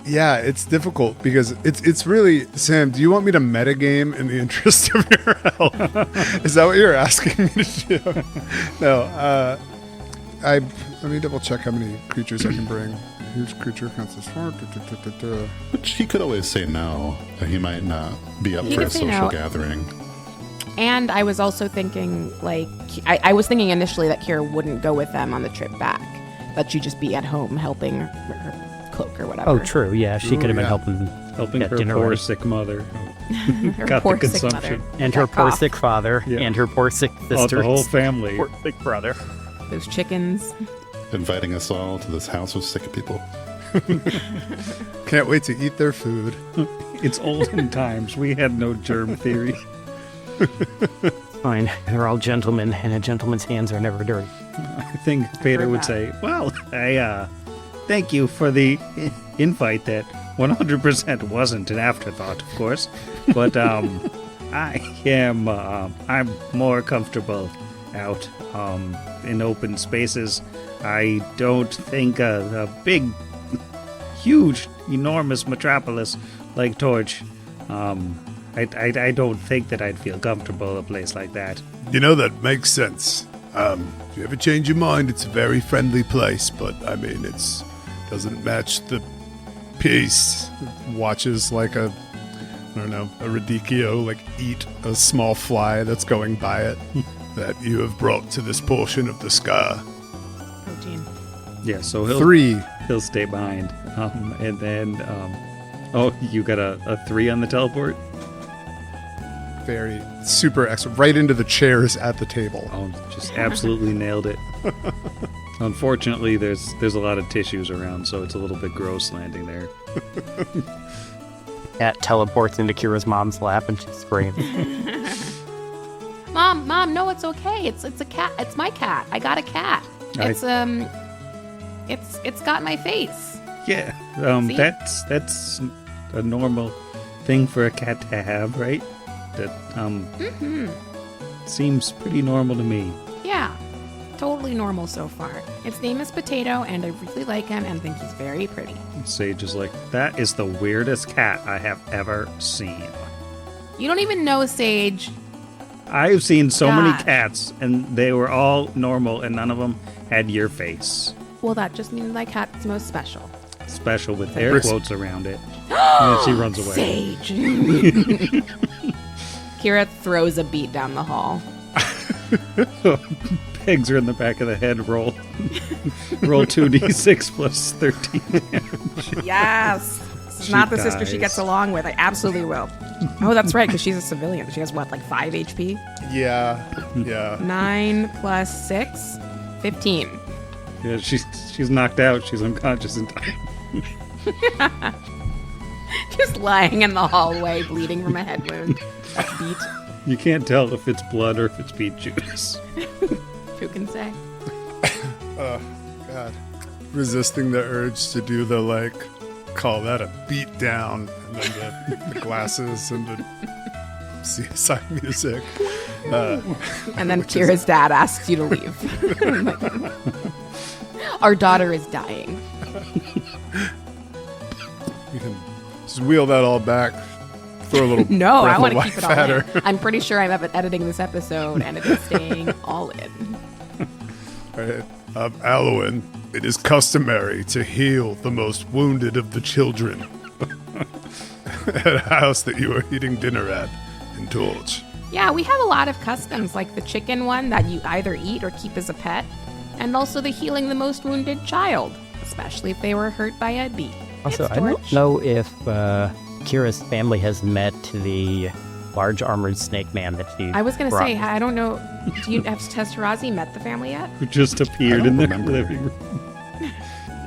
Yeah, it's difficult because it's really, Sam, do you want me to metagame in the interest of your health? Is that what you're asking me to do? No, let me double check how many creatures I can bring. Huge creature counts as 4. Which he could always say no. He might not be up He for a could say social no. gathering. And I was also thinking, like, I was thinking initially that Kira wouldn't go with them on the trip back. That she'd just be at home helping her cloak or whatever. Oh, true. Yeah, she could have been yeah. Helping get her dinner poor ready. sick mother. Her Got poor the sick consumption. mother. And her That poor cough. sick father. Yeah. And her poor sick Oh, sister. the whole family. Poor sick brother. Those chickens. Inviting us all to this house of sick people. Can't wait to eat their food. It's olden times. We had no germ theory. Fine. They're all gentlemen, and a gentleman's hands are never dirty. I think Peter would that. say, well, I thank you for the invite that 100% wasn't an afterthought, of course. But I'm more comfortable out in open spaces. I don't think a big, huge, enormous metropolis like Torch, I don't think that I'd feel comfortable in a place like that. You know, that makes sense. If you ever change your mind, it's a very friendly place, but I mean, it's doesn't match the peace. Watches like a radicchio, like eat a small fly that's going by it that you have brought to this portion of the sky. Protein. Yeah, so 3. he'll stay behind. And then, you got a 3 on the teleport? Very super excellent. Right into the chairs at the table. Oh, just absolutely nailed it. Unfortunately, there's a lot of tissues around, so it's a little bit gross landing there. Cat teleports into Kira's mom's lap and she screams. Mom, no, it's okay. It's a cat. It's my cat. I got a cat. It's got my face. Yeah, See? that's a normal thing for a cat to have, right? That seems pretty normal to me. Yeah, totally normal so far. Its name is Potato, and I really like him and think he's very pretty. Sage is like, that is the weirdest cat I have ever seen. You don't even know Sage. I've seen so many Gosh. cats, and they were all normal, and none of them had your face. Well, that just means my cat's the most special. Special with air Brisk. quotes around it. And then she runs away. Sage. Kira throws a beat down the hall. Pigs are in the back of the head. Roll 2d6 plus 13. Yes. This is She not the sister she dies. gets along with. I absolutely will. Oh, that's right, because she's a civilian. She has what, like 5 HP? Yeah. 9 plus 6? 15. Yeah, she's knocked out. She's unconscious and dying. Just lying in the hallway, bleeding from a head wound. That's beat. You can't tell if it's blood or if it's beet juice. Who can say? God. Resisting the urge to do the, call that a beat down, and then the glasses and the CSI music. And then Kira's dad asks you to leave. Our daughter is dying. You can just wheel that all back, throw a little No, I breath want to of keep it life all at in. her. I'm pretty sure I'm editing this episode and it is staying all in. Alwyn, it is customary to heal the most wounded of the children at a house that you are eating dinner at in Torch. Yeah, we have a lot of customs, like the chicken one that you either eat or keep as a pet, and also the healing the most wounded child, especially if they were hurt by a bee. Also, It's I don't Torch. know if Kira's family has met the large armored snake man that she I was going to brought. say, I don't know, has Tarazi met the family yet? Who just appeared I in don't their remember. living room.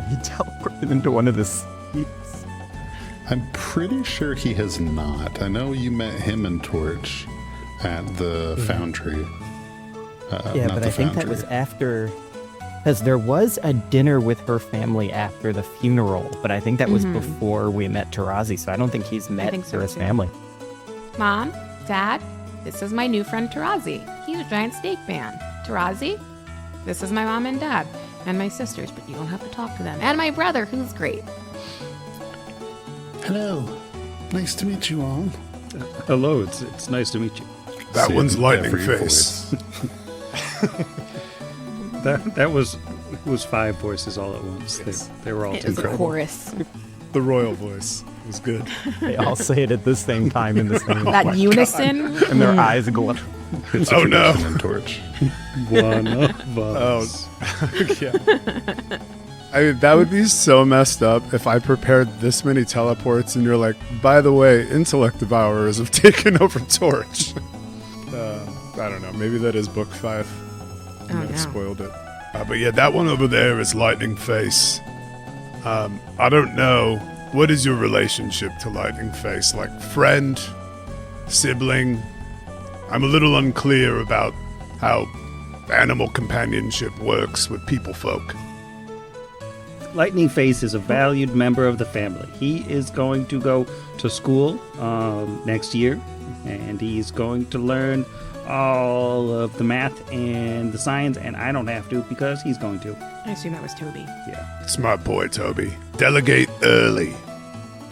He teleported into one of the seats. I'm pretty sure he has not. I know you met him in Torch at the foundry. Yeah, not but the I think that foundry. was after, because there was a dinner with her family after the funeral, but I think that was before we met Tarazi, so I don't think he's met think so, Kira's too. family. Mom, Dad, this is my new friend Tarazi. He's a giant snake man. Tarazi, this is my mom and dad, and my sisters, but you don't have to talk to them. And my brother, who's great. Hello. Nice to meet you all. Hello, it's nice to meet you. That Sid one's lightning every face. That was 5 voices all at once. They were all It was a incredible. chorus. The royal voice was good. They all say it at the same time in the same That unison. and their eyes go up. It's a Oh, no. tradition in Torch. One of us. Yeah. I mean, that would be so messed up if I prepared this many teleports and you're like, by the way, intellect devourers have taken over Torch. I don't know. Maybe that is book 5. I might have no. spoiled it. But yeah, that one over there is Lightning Face. I don't know. What is your relationship to Lightning Face? Like friend? Sibling? I'm a little unclear about how animal companionship works with people folk. Lightning Face is a valued member of the family. He is going to go to school next year, and he's going to learn all of the math and the science, and I don't have to because he's going to. I assume that was Toby. Yeah. Smart boy, Toby. Delegate early.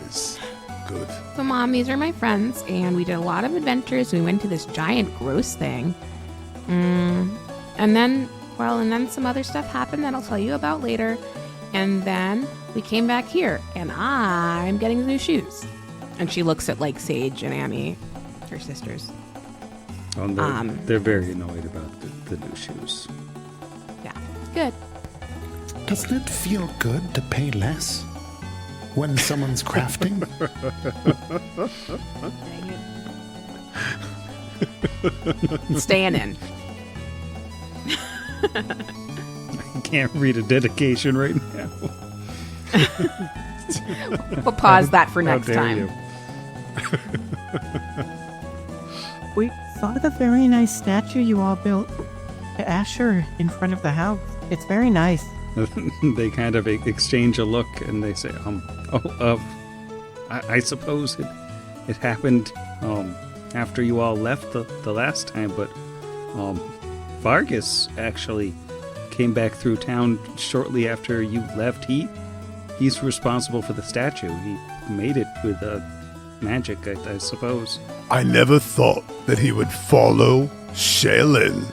Is good. So, Mom, these are my friends, and we did a lot of adventures. We went to this giant gross thing. And then some other stuff happened that I'll tell you about later. And then we came back here, and I'm getting new shoes. And she looks at, like, Sage and Amy, her sisters. They're very annoyed about the new shoes. Yeah, good. Doesn't it feel good to pay less when someone's crafting? Dang it. Staying in. I can't read a dedication right now. We'll pause that for How next dare time. you. We saw the very nice statue you all built to Asher in front of the house. It's very nice. They kind of exchange a look, and they say, I suppose it happened after you all left the last time, but Vargas actually came back through town shortly after you left. He's responsible for the statue. He made it with magic, I suppose. I never thought that he would follow Shaylin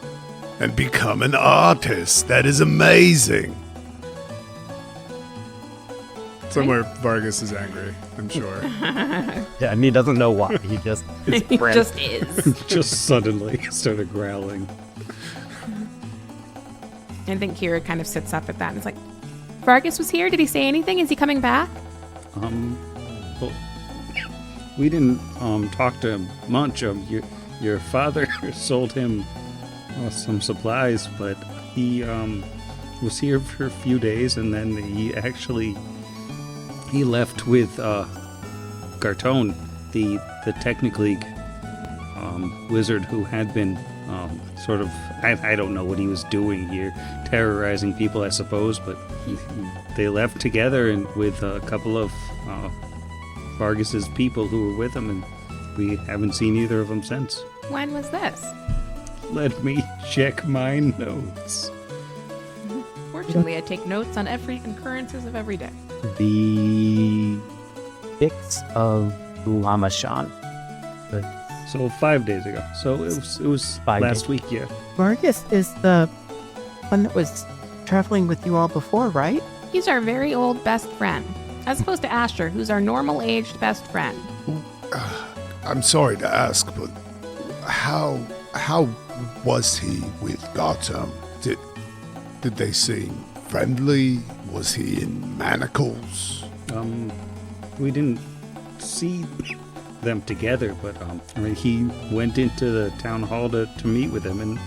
and become an artist. That is amazing. Somewhere Vargas is angry, I'm sure. Yeah, and he doesn't know why. He just is He frantic. just is. Just suddenly started growling. I think Kira kind of sits up at that and is like, Vargas was here? Did he say anything? Is he coming back? Well, we didn't talk to him much. Your father sold him some supplies, but he was here for a few days, and then he left with Gartone, the Technic League wizard who had been sort of, I don't know what he was doing here, terrorizing people, I suppose, but they left together and with a couple of Vargas's people who were with him, and we haven't seen either of them since. When was this? Let me check my notes. Fortunately, I take notes on every occurrences of every day. The 6th of Lamashan. So 5 days ago. So it was 5 last days. week, yeah. Vargas is the one that was traveling with you all before, right? He's our very old best friend, as opposed to Asher, who's our normal-aged best friend. I'm sorry to ask, but how was he with Gartom? Did they seem friendly? Was he in manacles? We didn't see them together, but he went into the town hall to meet with them, and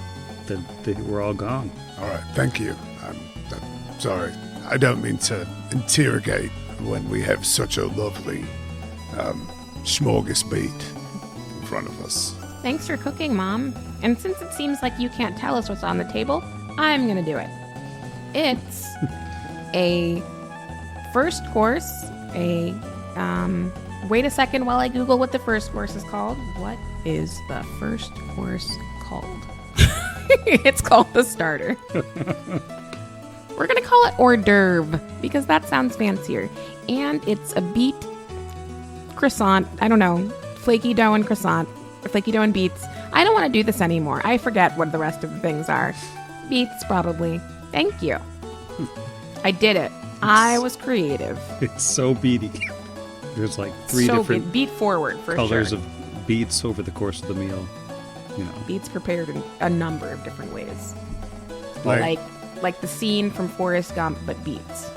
they were all gone. All right, thank you. I'm sorry. I don't mean to interrogate when we have such a lovely smorgasbeet in front of us. Thanks for cooking, Mom. And since it seems like you can't tell us what's on the table, I'm gonna do it. It's a first course, wait a second while I Google what the first course is called. What is the first course called? It's called the starter. We're going to call it hors d'oeuvre because that sounds fancier. And it's a beet croissant. I don't know. Flaky dough and croissant. Or flaky dough and beets. I don't want to do this anymore. I forget what the rest of the things are. Beets, probably. Thank you. I did it. I was creative. It's so beady. There's like three different beet forward for colors sure. of beets over the course of the meal. Beets prepared in a number of different ways. Like the scene from Forrest Gump, but beets.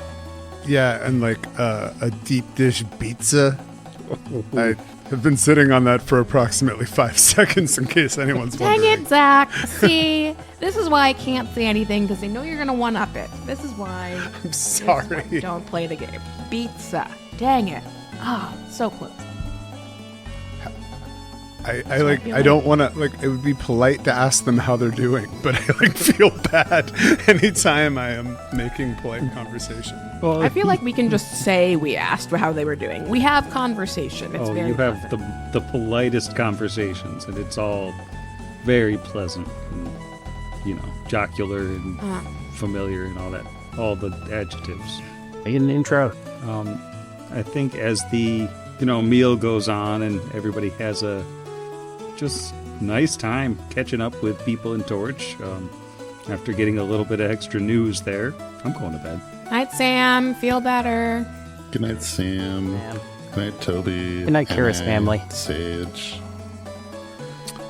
Yeah, and like a deep dish Beetza. I have been sitting on that for approximately 5 seconds in case anyone's Dang wondering. it, Zach. See, this is why I can't say anything because I know you're going to one-up it. This is why. I'm sorry. You don't play the game. Beetza. Dang it. Ah, so close. I don't want to, it would be polite to ask them how they're doing, but I feel bad anytime I am making polite conversation. Well, I feel like we can just say we asked how they were doing. We have conversation. It's very you have pleasant. the politest conversations, and it's all very pleasant and, jocular and familiar and all that, all the adjectives. Make an intro. I think as the, meal goes on and everybody has a just nice time catching up with people in Torch, after getting a little bit of extra news there, I'm going to bed. Night, Sam. Feel better. Good night, Sam. Good night, Toby. Good night, Kira's Anna, family. Sage.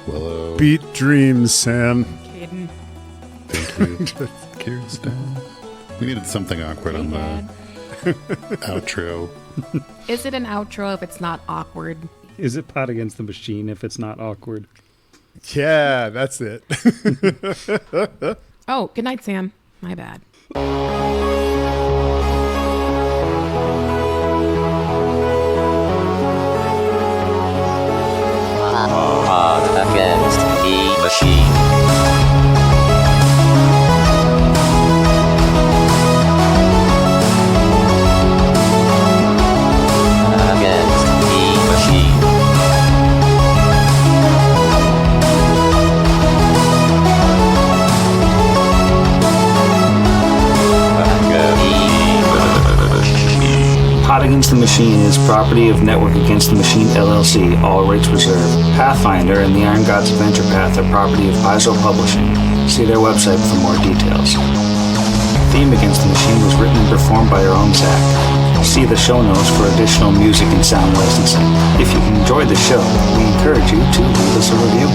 Willow. Beat dreams, Sam. Caden. Thank you. Kira's dad. We needed something awkward on the outro. Is it an outro if it's not awkward? Is it pot against the machine if it's not awkward? Yeah, that's it. Oh, good night, Sam. My bad. Pod against the machine. Against the machine. Pot Against the Machine is property of Network Against the Machine LLC, all rights reserved. Pathfinder and the Iron Gods Adventure Path are property of Paizo Publishing. See their website for more details. Theme Against the Machine was written and performed by our own Zach. See the show notes for additional music and sound licensing. If you enjoyed the show, we encourage you to leave us a review.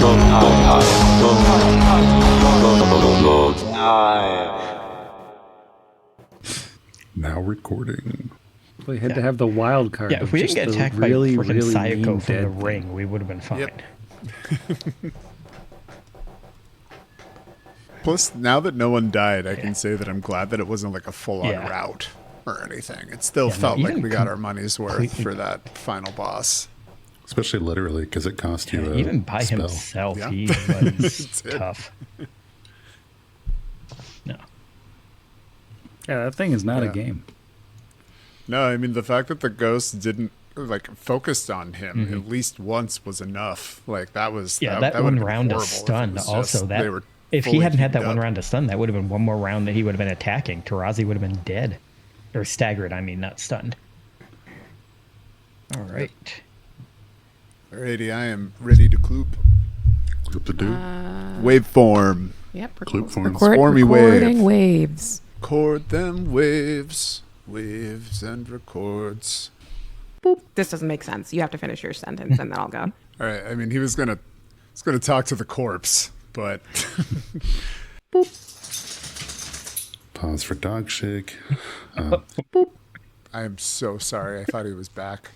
Now recording. We had to have the wild card. Yeah, if we didn't get attacked by really, freaking really Sayako mean from the dead ring, we would have been fine. Yep. Plus, now that no one died, I can say that I'm glad that it wasn't like a full-on Yeah. rout or anything. It still no, felt like even we got our money's worth for that final boss. Especially literally, because it cost you a Even by spell. himself, Yeah. he was It did. tough. No. Yeah, that thing is not a Yeah. game. No, I mean, the fact that the ghost didn't, focused on him at least once was enough. Like, that was... Yeah, that that would've one been round of horrible if it stun. was Also, just that they were if he fully hadn't had that heated one up. round of stun, that would have been one more round that he would have been attacking. Tarazi would have been dead. Or staggered, I mean, not stunned. All right. Alrighty, I am ready to cloop. What to do? Waveform. Yep. Loop forms. Swarmy wave. Recording waves. Record them waves. Waves and records. Boop. This doesn't make sense. You have to finish your sentence and then I'll go. All right. I mean, he's gonna talk to the corpse, but Pause for dog shake. I am so sorry. I thought he was back.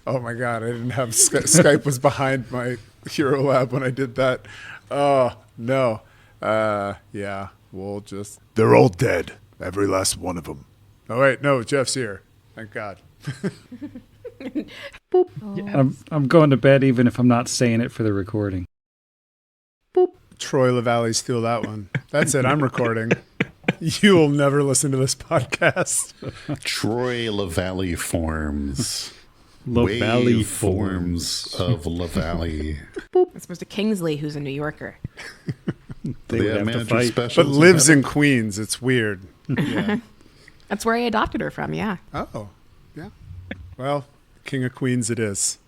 Oh my god! I didn't have Skype was behind my Hero Lab when I did that. Oh no. Yeah. We'll just. They're all dead. Every last one of them. Oh wait, no. Jeff's here. Thank God. I'm going to bed even if I'm not saying it for the recording. Troy LaValle, steal that one. That's it. I'm recording. You will never listen to this podcast. Troy LaValle forms. LaValle Wave forms of LaValle. It's supposed to Kingsley, who's a New Yorker. They They would have have to manager fight. specials. But lives in Queens. It's weird. Yeah. That's where I adopted her from, yeah. Oh, yeah. Well, King of Queens it is.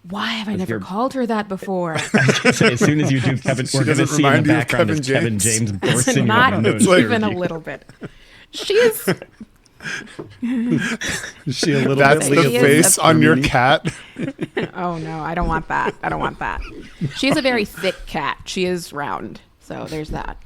Why have I never called her that before? As soon as you do Kevin, we're going to doesn't see in the remind you of background Kevin is Kevin James? James bursting your Not unknown even a surgery. little bit. She's Is she a little That's bit the She is face a- on your cat. oh no, I don't want that. I don't want that. She's a very thick cat. She is round. So there's that.